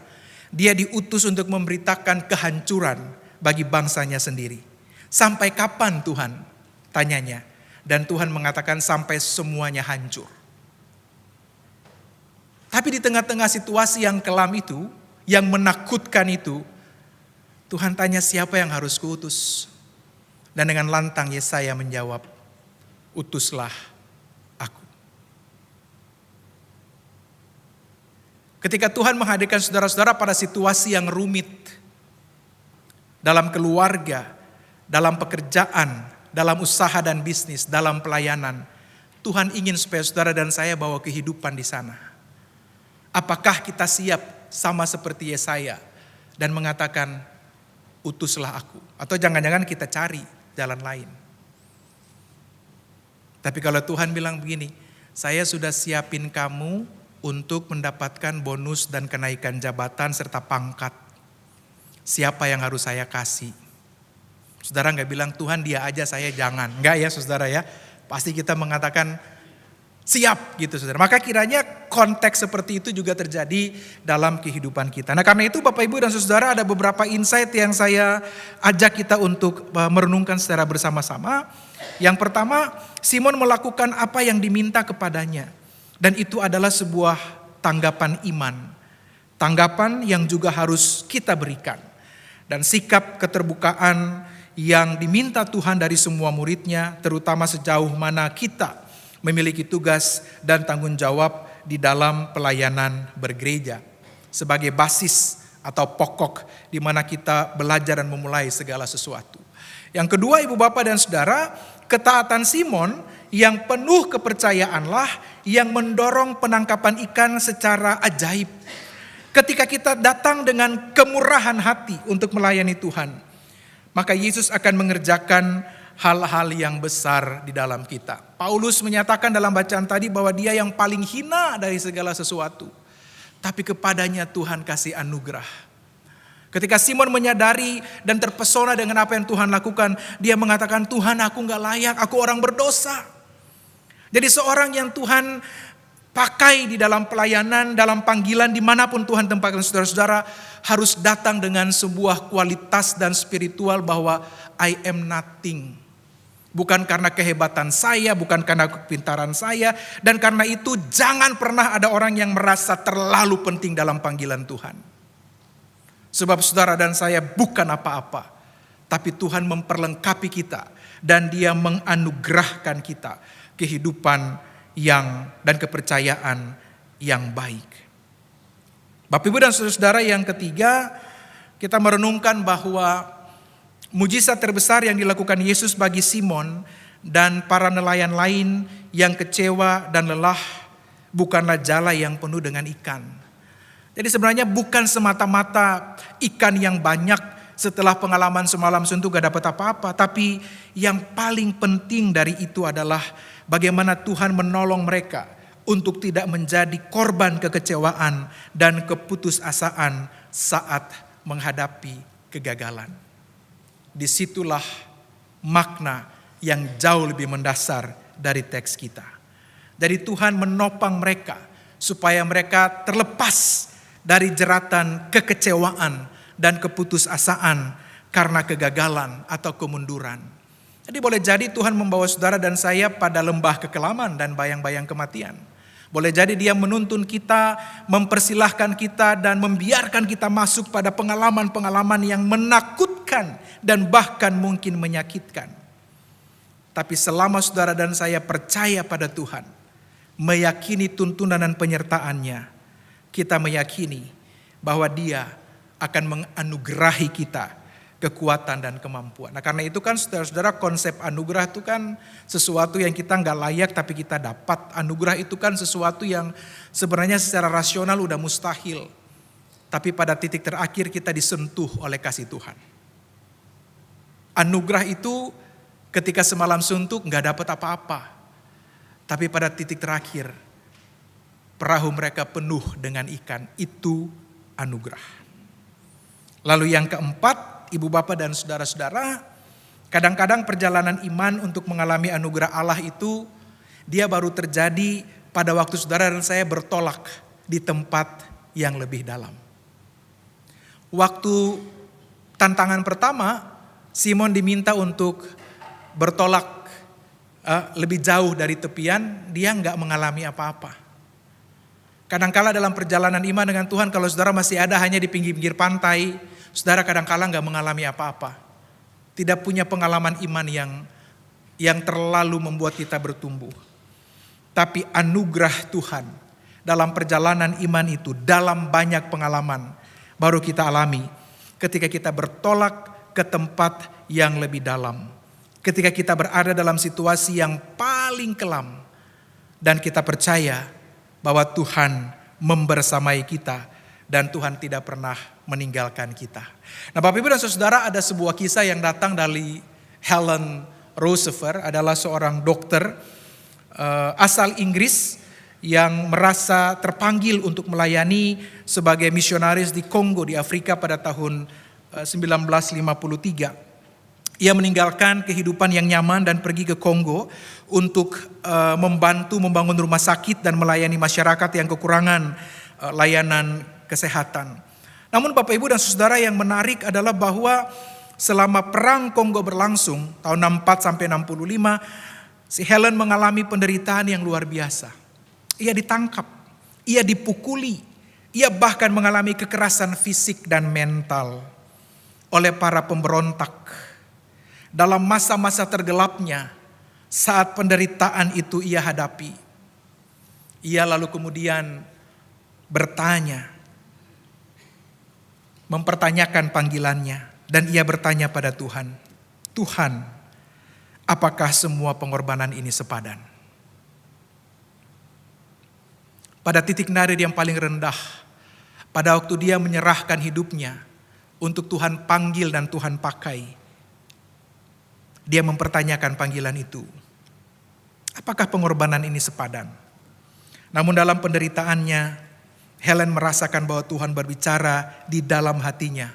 dia diutus untuk memberitakan kehancuran bagi bangsanya sendiri. Sampai kapan Tuhan? Tanyanya. Dan Tuhan mengatakan sampai semuanya hancur. Tapi di tengah-tengah situasi yang kelam itu, yang menakutkan itu, Tuhan tanya siapa yang harus kuutus? Dan dengan lantang Yesaya menjawab, utuslah aku. Ketika Tuhan menghadirkan saudara-saudara pada situasi yang rumit, dalam keluarga, dalam pekerjaan, dalam usaha dan bisnis, dalam pelayanan, Tuhan ingin supaya saudara dan saya bawa kehidupan di sana. Apakah kita siap sama seperti Yesaya dan mengatakan, utuslah aku? Atau jangan-jangan kita cari jalan lain. Tapi kalau Tuhan bilang begini, saya sudah siapin kamu untuk mendapatkan bonus dan kenaikan jabatan serta pangkat. Siapa yang harus saya kasih? Saudara nggak bilang Tuhan dia aja saya jangan. Nggak ya saudara ya. Pasti kita mengatakan siap gitu saudara. Maka kiranya konteks seperti itu juga terjadi dalam kehidupan kita. Nah karena itu Bapak Ibu dan saudara ada beberapa insight yang saya ajak kita untuk merenungkan secara bersama-sama. Yang pertama, Simon melakukan apa yang diminta kepadanya. Dan itu adalah sebuah tanggapan iman. Tanggapan yang juga harus kita berikan. Dan sikap keterbukaan yang diminta Tuhan dari semua muridnya, terutama sejauh mana kita memiliki tugas dan tanggung jawab di dalam pelayanan bergereja. Sebagai basis atau pokok di mana kita belajar dan memulai segala sesuatu. Yang kedua Ibu Bapak dan Saudara, ketaatan Simon yang penuh kepercayaanlah yang mendorong penangkapan ikan secara ajaib. Ketika kita datang dengan kemurahan hati untuk melayani Tuhan, maka Yesus akan mengerjakan hal-hal yang besar di dalam kita. Paulus menyatakan dalam bacaan tadi bahwa dia yang paling hina dari segala sesuatu. Tapi kepadanya Tuhan kasih anugerah. Ketika Simon menyadari dan terpesona dengan apa yang Tuhan lakukan, dia mengatakan, Tuhan aku gak layak, aku orang berdosa. Jadi seorang yang Tuhan pakai di dalam pelayanan, dalam panggilan, dimanapun Tuhan tempatkan saudara-saudara, harus datang dengan sebuah kualitas dan spiritual bahwa I am nothing. Bukan karena kehebatan saya, bukan karena kepintaran saya, dan karena itu jangan pernah ada orang yang merasa terlalu penting dalam panggilan Tuhan. Sebab saudara dan saya bukan apa-apa, tapi Tuhan memperlengkapi kita dan Dia menganugerahkan kita kehidupan yang dan kepercayaan yang baik. Bapak Ibu dan saudara-saudara, yang ketiga, kita merenungkan bahwa mujizat terbesar yang dilakukan Yesus bagi Simon dan para nelayan lain yang kecewa dan lelah bukanlah jala yang penuh dengan ikan. Jadi sebenarnya bukan semata-mata ikan yang banyak setelah pengalaman semalam suntuk gak dapat apa-apa. Tapi yang paling penting dari itu adalah bagaimana Tuhan menolong mereka untuk tidak menjadi korban kekecewaan dan keputusasaan saat menghadapi kegagalan. Disitulah makna yang jauh lebih mendasar dari teks kita. Jadi Tuhan menopang mereka supaya mereka terlepas dari jeratan kekecewaan dan keputusasaan karena kegagalan atau kemunduran. Jadi boleh jadi Tuhan membawa saudara dan saya pada lembah kekelaman dan bayang-bayang kematian. Boleh jadi Dia menuntun kita, mempersilahkan kita dan membiarkan kita masuk pada pengalaman-pengalaman yang menakutkan dan bahkan mungkin menyakitkan. Tapi selama saudara dan saya percaya pada Tuhan, meyakini tuntunan dan penyertaan-Nya, kita meyakini bahwa Dia akan menganugerahi kita kekuatan dan kemampuan. Nah karena itu kan saudara-saudara, konsep anugerah itu kan sesuatu yang kita gak layak tapi kita dapat. Anugerah itu kan sesuatu yang sebenarnya secara rasional udah mustahil. Tapi pada titik terakhir kita disentuh oleh kasih Tuhan. Anugerah itu ketika semalam suntuk gak dapat apa-apa. Tapi pada titik terakhir perahu mereka penuh dengan ikan, itu anugerah. Lalu yang keempat, Ibu Bapak dan saudara-saudara, kadang-kadang perjalanan iman untuk mengalami anugerah Allah itu, dia baru terjadi pada waktu saudara dan saya bertolak di tempat yang lebih dalam. Waktu tantangan pertama, Simon diminta untuk bertolak lebih jauh dari tepian, dia nggak mengalami apa-apa. Kadangkala dalam perjalanan iman dengan Tuhan, kalau saudara masih ada hanya di pinggir-pinggir pantai, saudara kadangkala nggak mengalami apa-apa. Tidak punya pengalaman iman yang terlalu membuat kita bertumbuh. Tapi anugerah Tuhan dalam perjalanan iman itu, dalam banyak pengalaman baru kita alami ketika kita bertolak ke tempat yang lebih dalam. Ketika kita berada dalam situasi yang paling kelam dan kita percaya bahwa Tuhan membersamai kita dan Tuhan tidak pernah meninggalkan kita. Nah, Bapak Ibu dan Saudara, ada sebuah kisah yang datang dari Helen Roseveare, adalah seorang dokter asal Inggris yang merasa terpanggil untuk melayani sebagai misionaris di Kongo di Afrika pada tahun 1953. Ia meninggalkan kehidupan yang nyaman dan pergi ke Kongo untuk membantu membangun rumah sakit dan melayani masyarakat yang kekurangan layanan kesehatan. Namun Bapak Ibu dan Saudara, yang menarik adalah bahwa selama perang Kongo berlangsung tahun 64 sampai 65, si Helen mengalami penderitaan yang luar biasa. Ia ditangkap, ia dipukuli, ia bahkan mengalami kekerasan fisik dan mental oleh para pemberontak. Dalam masa-masa tergelapnya, saat penderitaan itu ia hadapi, ia lalu kemudian bertanya, mempertanyakan panggilannya, dan ia bertanya pada Tuhan, Tuhan, apakah semua pengorbanan ini sepadan? Pada titik nadir yang paling rendah, pada waktu dia menyerahkan hidupnya untuk Tuhan panggil dan Tuhan pakai, dia mempertanyakan panggilan itu. Apakah pengorbanan ini sepadan? Namun dalam penderitaannya, Helen merasakan bahwa Tuhan berbicara di dalam hatinya.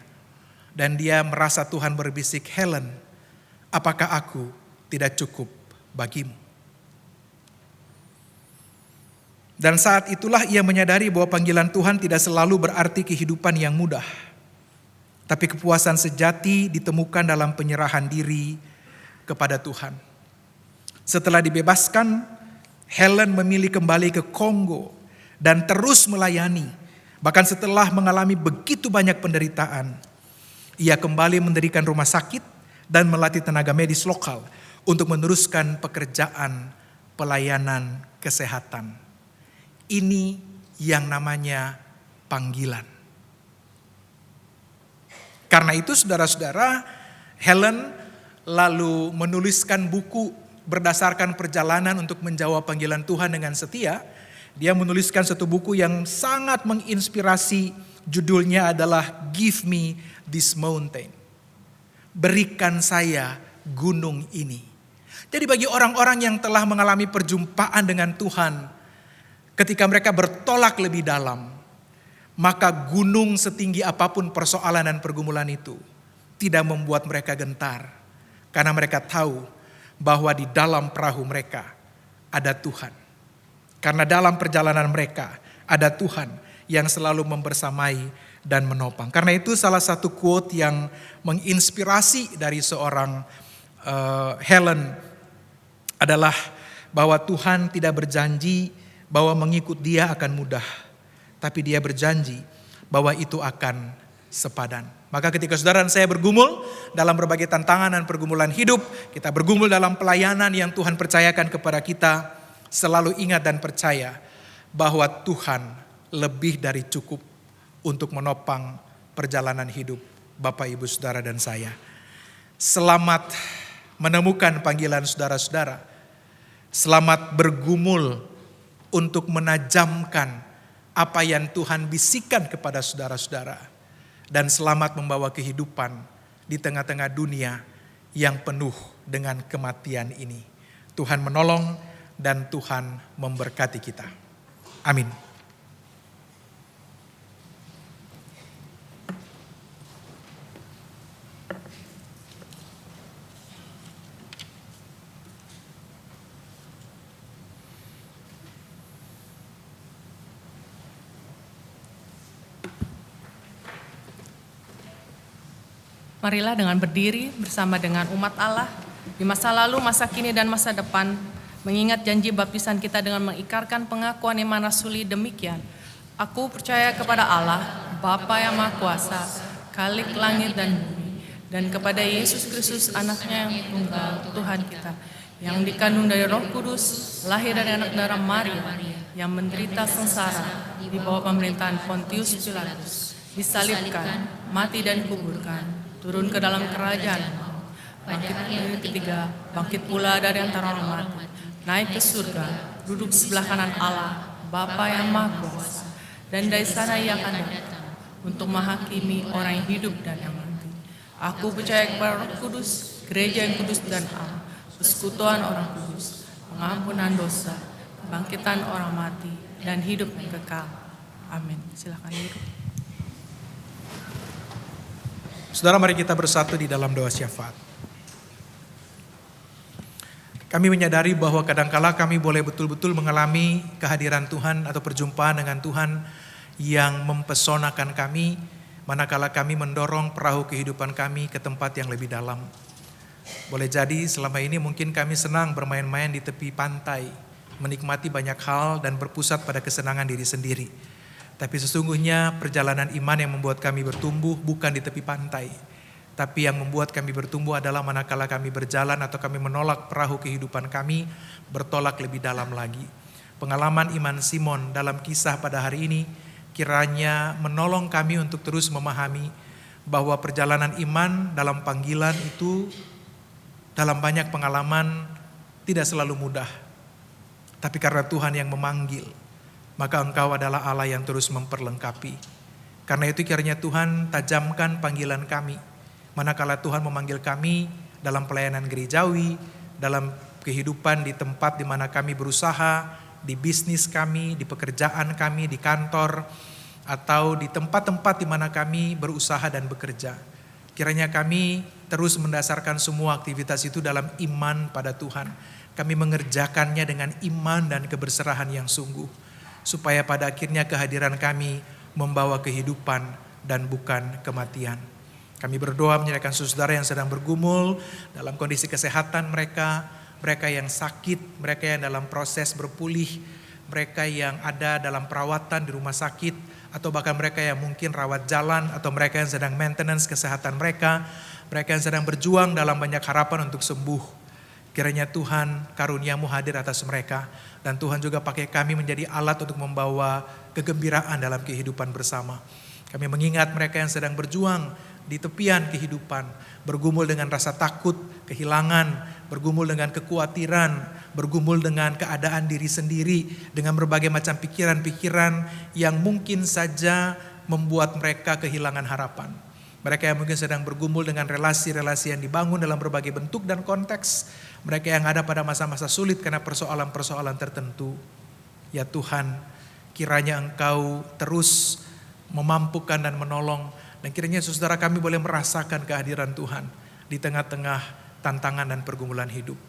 Dan dia merasa Tuhan berbisik, Helen, apakah aku tidak cukup bagimu? Dan saat itulah ia menyadari bahwa panggilan Tuhan tidak selalu berarti kehidupan yang mudah. Tapi kepuasan sejati ditemukan dalam penyerahan diri kepada Tuhan. Setelah dibebaskan, Helen memilih kembali ke Kongo dan terus melayani. Bahkan setelah mengalami begitu banyak penderitaan, ia kembali mendirikan rumah sakit dan melatih tenaga medis lokal untuk meneruskan pekerjaan pelayanan kesehatan. Ini yang namanya panggilan. Karena itu saudara-saudara, Helen lalu menuliskan buku berdasarkan perjalanan untuk menjawab panggilan Tuhan dengan setia. Dia menuliskan satu buku yang sangat menginspirasi, judulnya adalah Give Me This Mountain. Berikan saya gunung ini. Jadi bagi orang-orang yang telah mengalami perjumpaan dengan Tuhan, ketika mereka bertolak lebih dalam, maka gunung setinggi apapun persoalan dan pergumulan itu tidak membuat mereka gentar. Karena mereka tahu bahwa di dalam perahu mereka ada Tuhan. Karena dalam perjalanan mereka ada Tuhan yang selalu membersamai dan menopang. Karena itu salah satu quote yang menginspirasi dari seorang Helen adalah bahwa Tuhan tidak berjanji bahwa mengikut Dia akan mudah, tapi Dia berjanji bahwa itu akan sepadan. Maka ketika saudara dan saya bergumul dalam berbagai tantangan dan pergumulan hidup, kita bergumul dalam pelayanan yang Tuhan percayakan kepada kita, selalu ingat dan percaya bahwa Tuhan lebih dari cukup untuk menopang perjalanan hidup Bapak, Ibu, Saudara, dan saya. Selamat menemukan panggilan saudara-saudara. Selamat bergumul untuk menajamkan apa yang Tuhan bisikan kepada saudara-saudara. Dan selamat membawa kehidupan di tengah-tengah dunia yang penuh dengan kematian ini. Tuhan menolong dan Tuhan memberkati kita. Amin. Marilah dengan berdiri bersama dengan umat Allah di masa lalu, masa kini, dan masa depan, mengingat janji baptisan kita dengan mengikrarkan pengakuan iman rasuli demikian. Aku percaya kepada Allah, Bapa yang Maha Kuasa, Khalik langit dan bumi, dan kepada Yesus Kristus, anaknya yang tunggal, Tuhan kita, yang dikandung dari Roh Kudus, lahir dari anak darah Maria, yang menderita sengsara di bawah pemerintahan Pontius Pilatus, disalibkan, mati dan dikuburkan, turun ke dalam kerajaan, bangkit dari ketiga, bangkit pula dari antara orang mati, naik ke surga, duduk sebelah kanan Allah, Bapa yang Maha Kuasa, dan dari sana Ia akan datang untuk menghakimi orang yang hidup dan yang mati. Aku percaya kepada Roh Kudus, gereja yang kudus dan am, persekutuan orang kudus, pengampunan dosa, kebangkitan orang mati, dan hidup yang kekal. Amin. Silakan duduk. Saudara, mari kita bersatu di dalam doa syafaat. Kami menyadari bahwa kadangkala kami boleh betul-betul mengalami kehadiran Tuhan atau perjumpaan dengan Tuhan yang mempesonakan kami, manakala kami mendorong perahu kehidupan kami ke tempat yang lebih dalam. Boleh jadi selama ini mungkin kami senang bermain-main di tepi pantai, menikmati banyak hal dan berpusat pada kesenangan diri sendiri. Tapi sesungguhnya perjalanan iman yang membuat kami bertumbuh bukan di tepi pantai, tapi yang membuat kami bertumbuh adalah manakala kami berjalan atau kami menolak perahu kehidupan kami bertolak lebih dalam lagi. Pengalaman iman Simon dalam kisah pada hari ini kiranya menolong kami untuk terus memahami bahwa perjalanan iman dalam panggilan itu dalam banyak pengalaman tidak selalu mudah. Tapi karena Tuhan yang memanggil, maka Engkau adalah Allah yang terus memperlengkapi. Karena itu kiranya Tuhan tajamkan panggilan kami. Manakala Tuhan memanggil kami dalam pelayanan gerejawi, dalam kehidupan di tempat di mana kami berusaha, di bisnis kami, di pekerjaan kami, di kantor, atau di tempat-tempat di mana kami berusaha dan bekerja. Kiranya kami terus mendasarkan semua aktivitas itu dalam iman pada Tuhan. Kami mengerjakannya dengan iman dan keberserahan yang sungguh, supaya pada akhirnya kehadiran kami membawa kehidupan dan bukan kematian. Kami berdoa menyerahkan saudara yang sedang bergumul dalam kondisi kesehatan mereka yang sakit, mereka yang dalam proses berpulih, mereka yang ada dalam perawatan di rumah sakit, atau bahkan mereka yang mungkin rawat jalan, atau mereka yang sedang maintenance kesehatan mereka yang sedang berjuang dalam banyak harapan untuk sembuh. Kiranya Tuhan karuniamu hadir atas mereka, dan Tuhan juga pakai kami menjadi alat untuk membawa kegembiraan dalam kehidupan bersama. Kami mengingat mereka yang sedang berjuang di tepian kehidupan, bergumul dengan rasa takut, kehilangan, bergumul dengan kekhawatiran, bergumul dengan keadaan diri sendiri, dengan berbagai macam pikiran-pikiran yang mungkin saja membuat mereka kehilangan harapan. Mereka yang mungkin sedang bergumul dengan relasi-relasi yang dibangun dalam berbagai bentuk dan konteks. Mereka yang ada pada masa-masa sulit karena persoalan-persoalan tertentu. Ya Tuhan, kiranya Engkau terus memampukan dan menolong. Dan kiranya saudara kami boleh merasakan kehadiran Tuhan di tengah-tengah tantangan dan pergumulan hidup.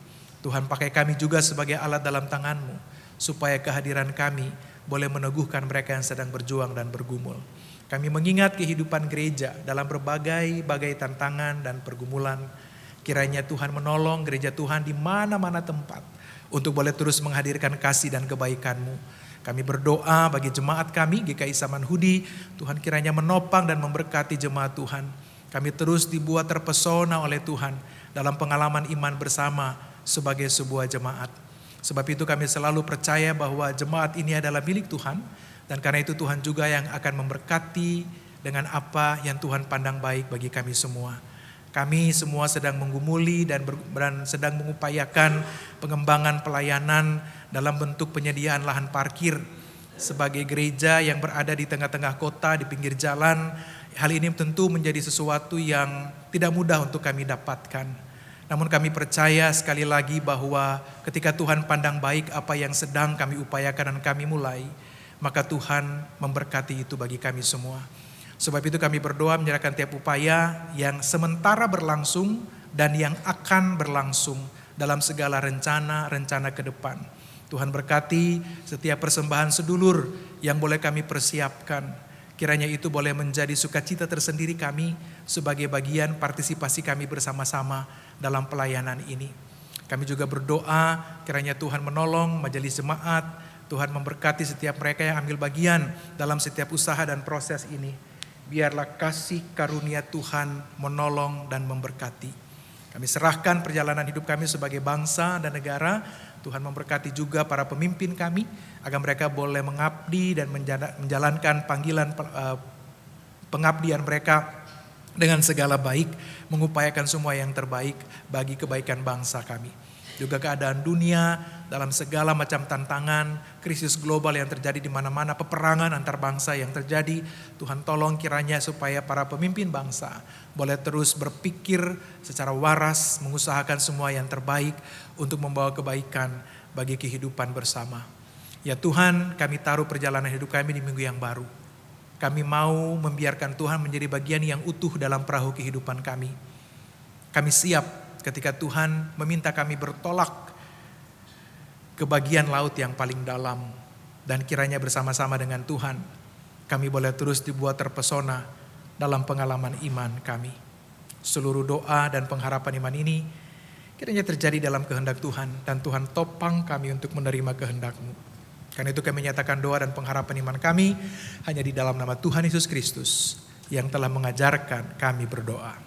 Tuhan pakai kami juga sebagai alat dalam tangan-Mu, supaya kehadiran kami boleh meneguhkan mereka yang sedang berjuang dan bergumul. Kami mengingat kehidupan gereja dalam berbagai tantangan dan pergumulan. Kiranya Tuhan menolong gereja Tuhan di mana-mana tempat untuk boleh terus menghadirkan kasih dan kebaikan-Mu. Kami berdoa bagi jemaat kami, GKI Samanhudi, Tuhan kiranya menopang dan memberkati jemaat Tuhan. Kami terus dibuat terpesona oleh Tuhan dalam pengalaman iman bersama sebagai sebuah jemaat. Sebab itu kami selalu percaya bahwa jemaat ini adalah milik Tuhan, dan karena itu Tuhan juga yang akan memberkati dengan apa yang Tuhan pandang baik bagi kami semua. Kami semua sedang menggumuli dan sedang mengupayakan pengembangan pelayanan dalam bentuk penyediaan lahan parkir sebagai gereja yang berada di tengah-tengah kota, di pinggir jalan. Hal ini tentu menjadi sesuatu yang tidak mudah untuk kami dapatkan. Namun kami percaya sekali lagi bahwa ketika Tuhan pandang baik apa yang sedang kami upayakan dan kami mulai, maka Tuhan memberkati itu bagi kami semua. Sebab itu kami berdoa menyerahkan tiap upaya yang sementara berlangsung dan yang akan berlangsung dalam segala rencana ke depan. Tuhan berkati setiap persembahan sedulur yang boleh kami persiapkan. Kiranya itu boleh menjadi sukacita tersendiri kami sebagai bagian partisipasi kami bersama-sama dalam pelayanan ini. Kami juga berdoa kiranya Tuhan menolong majelis jemaat, Tuhan memberkati setiap mereka yang ambil bagian dalam setiap usaha dan proses ini. Biarlah kasih karunia Tuhan menolong dan memberkati. Kami serahkan perjalanan hidup kami sebagai bangsa dan negara. Tuhan memberkati juga para pemimpin kami, agar mereka boleh mengabdi dan menjalankan panggilan pengabdian mereka dengan segala baik, mengupayakan semua yang terbaik bagi kebaikan bangsa kami. Juga keadaan dunia dalam segala macam tantangan, krisis global yang terjadi di mana-mana, peperangan antar bangsa yang terjadi. Tuhan tolong kiranya supaya para pemimpin bangsa boleh terus berpikir secara waras, mengusahakan semua yang terbaik untuk membawa kebaikan bagi kehidupan bersama. Ya Tuhan, kami taruh perjalanan hidup kami di minggu yang baru. Kami mau membiarkan Tuhan menjadi bagian yang utuh dalam perahu kehidupan kami. Kami siap ketika Tuhan meminta kami bertolak ke bagian laut yang paling dalam. Dan kiranya bersama-sama dengan Tuhan, kami boleh terus dibuat terpesona dalam pengalaman iman kami. Seluruh doa dan pengharapan iman ini kiranya terjadi dalam kehendak Tuhan. Dan Tuhan topang kami untuk menerima kehendak-Mu. Karena itu kami menyatakan doa dan pengharapan iman kami hanya di dalam nama Tuhan Yesus Kristus yang telah mengajarkan kami berdoa.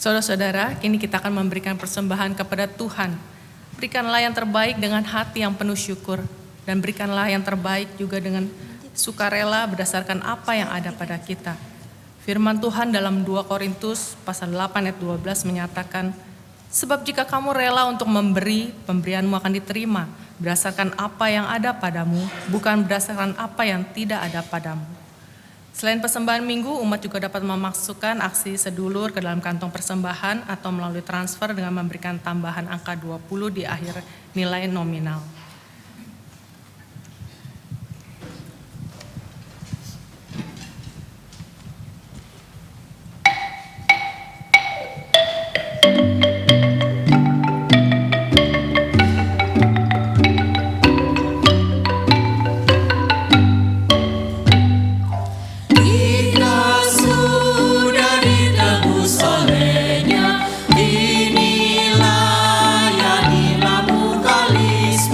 Saudara-saudara, kini kita akan memberikan persembahan kepada Tuhan. Berikanlah yang terbaik dengan hati yang penuh syukur, dan berikanlah yang terbaik juga dengan sukarela berdasarkan apa yang ada pada kita. Firman Tuhan dalam 2 Korintus pasal 8 ayat 12 menyatakan, sebab jika kamu rela untuk memberi, pemberianmu akan diterima berdasarkan apa yang ada padamu, bukan berdasarkan apa yang tidak ada padamu. Selain persembahan minggu, umat juga dapat memasukkan aksi sedulur ke dalam kantong persembahan atau melalui transfer dengan memberikan tambahan angka 20 di akhir nilai nominal. Inilah ya nilamu kalis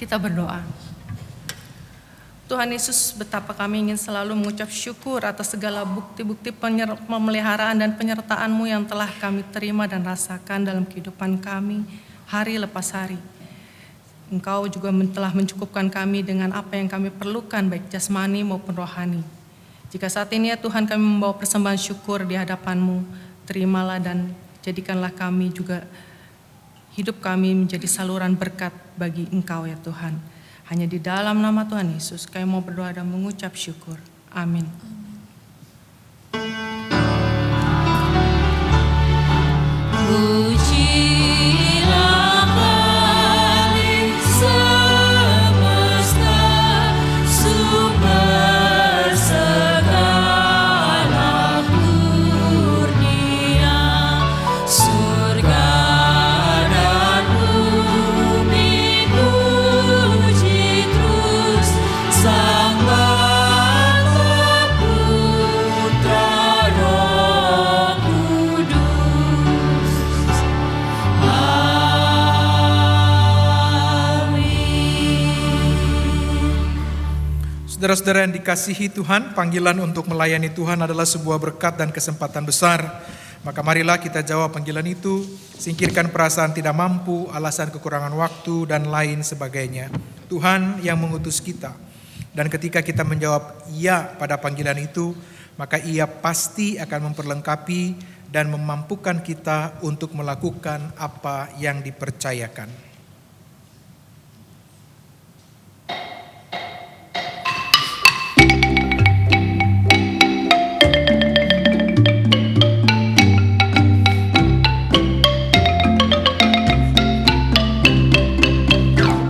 Kita berdoa. Tuhan Yesus, betapa kami ingin selalu mengucap syukur atas segala bukti-bukti pemeliharaan dan penyertaan-Mu yang telah kami terima dan rasakan dalam kehidupan kami hari lepas hari. Engkau juga telah mencukupkan kami dengan apa yang kami perlukan, baik jasmani maupun rohani. Jika saat ini ya Tuhan kami membawa persembahan syukur di hadapan-Mu, terimalah dan jadikanlah kami juga, hidup kami menjadi saluran berkat bagi Engkau ya Tuhan. Hanya di dalam nama Tuhan Yesus kami mau berdoa dan mengucap syukur. Amin. Pujilah Khalik semesta, sumber segala kurnia, surga dan bumi puji terus Sang Bapa, Putra, Roh Kudus. Saudara-saudara yang dikasihi Tuhan, panggilan untuk melayani Tuhan adalah sebuah berkat dan kesempatan besar. Maka marilah kita jawab panggilan itu, singkirkan perasaan tidak mampu, alasan kekurangan waktu, dan lain sebagainya. Tuhan yang mengutus kita. Dan ketika kita menjawab iya pada panggilan itu, maka Ia pasti akan memperlengkapi dan memampukan kita untuk melakukan apa yang dipercayakan.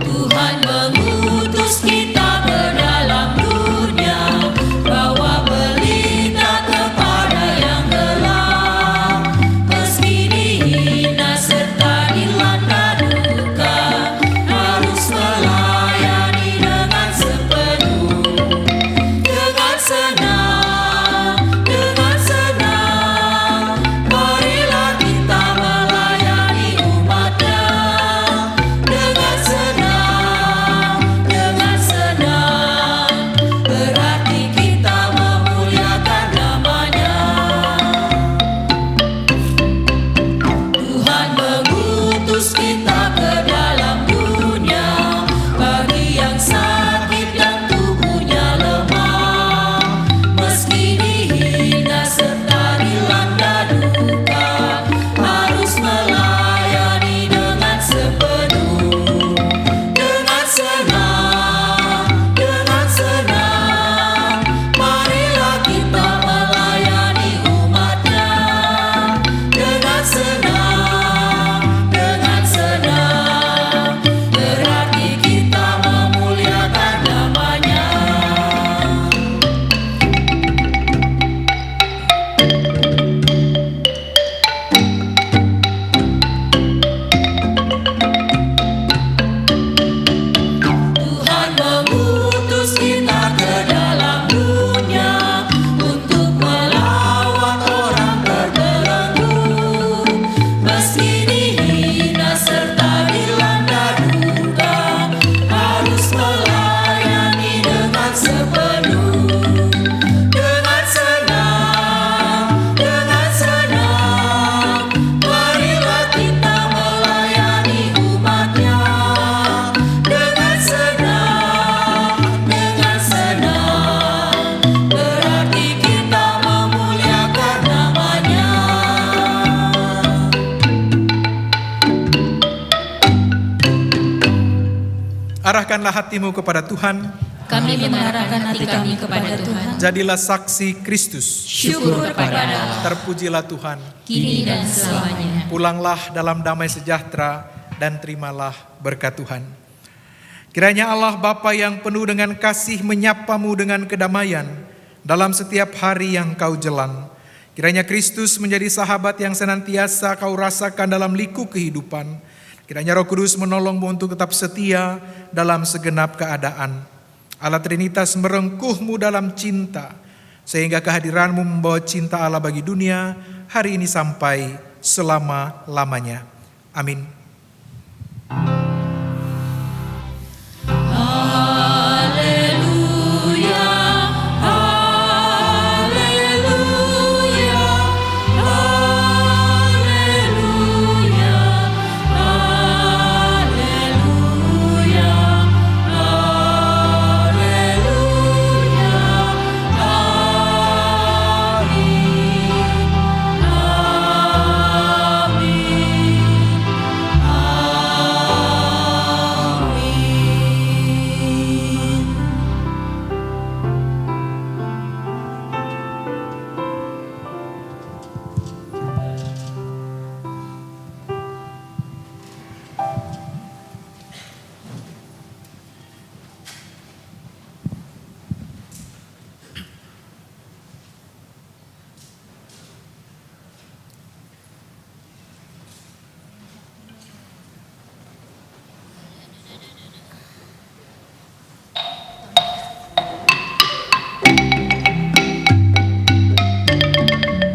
Tuhan mengutus kita ke dalam dunia, bawa berita kepada yang gelap. Meski dihina serta dilanda duka, harus melayani dengan sepenuh. Dengan senang, marilah kita melayani umat-Nya. Dengan senang, berarti kita memuliakan nama-Nya. Tuhan mengutus kita ke dalam dunia, bagi yang sakit dan tubuhnya lemah. Meski dihina serta dilanda duka, harus melayani dengan sepenuh. Dengan senang, marilah kita melayani umat-Nya. Dengan senang, berarti kita memuliakan nama-Nya. Tuhan mengutus kita ke dalam dunia untuk melawat orang berbelenggu. Meski dihina serta dilanda duka, harus melayani dengan sepenuh. Dengan senang, marilah kita melayani umat-Nya. Dengan senang, berarti kita memuliakan nama-Nya. Arahkanlah hatimu kepada Tuhan, Kami mengarahkan hati kami kepada Tuhan. jadilah saksi Kristus. Syukur kepada Allah, Terpujilah Tuhan. kini dan selamanya. Pulanglah dalam damai sejahtera dan terimalah berkat Tuhan. Kiranya Allah Bapa yang penuh dengan kasih menyapamu dengan kedamaian dalam setiap hari yang kau jalan. Kiranya Kristus menjadi sahabat yang senantiasa kau rasakan dalam liku kehidupan. Kiranya Roh Kudus menolongmu untuk tetap setia dalam segenap keadaan. Allah Trinitas merengkuhmu dalam cinta, sehingga kehadiranmu membawa cinta Allah bagi dunia hari ini sampai selama-lamanya. Amin.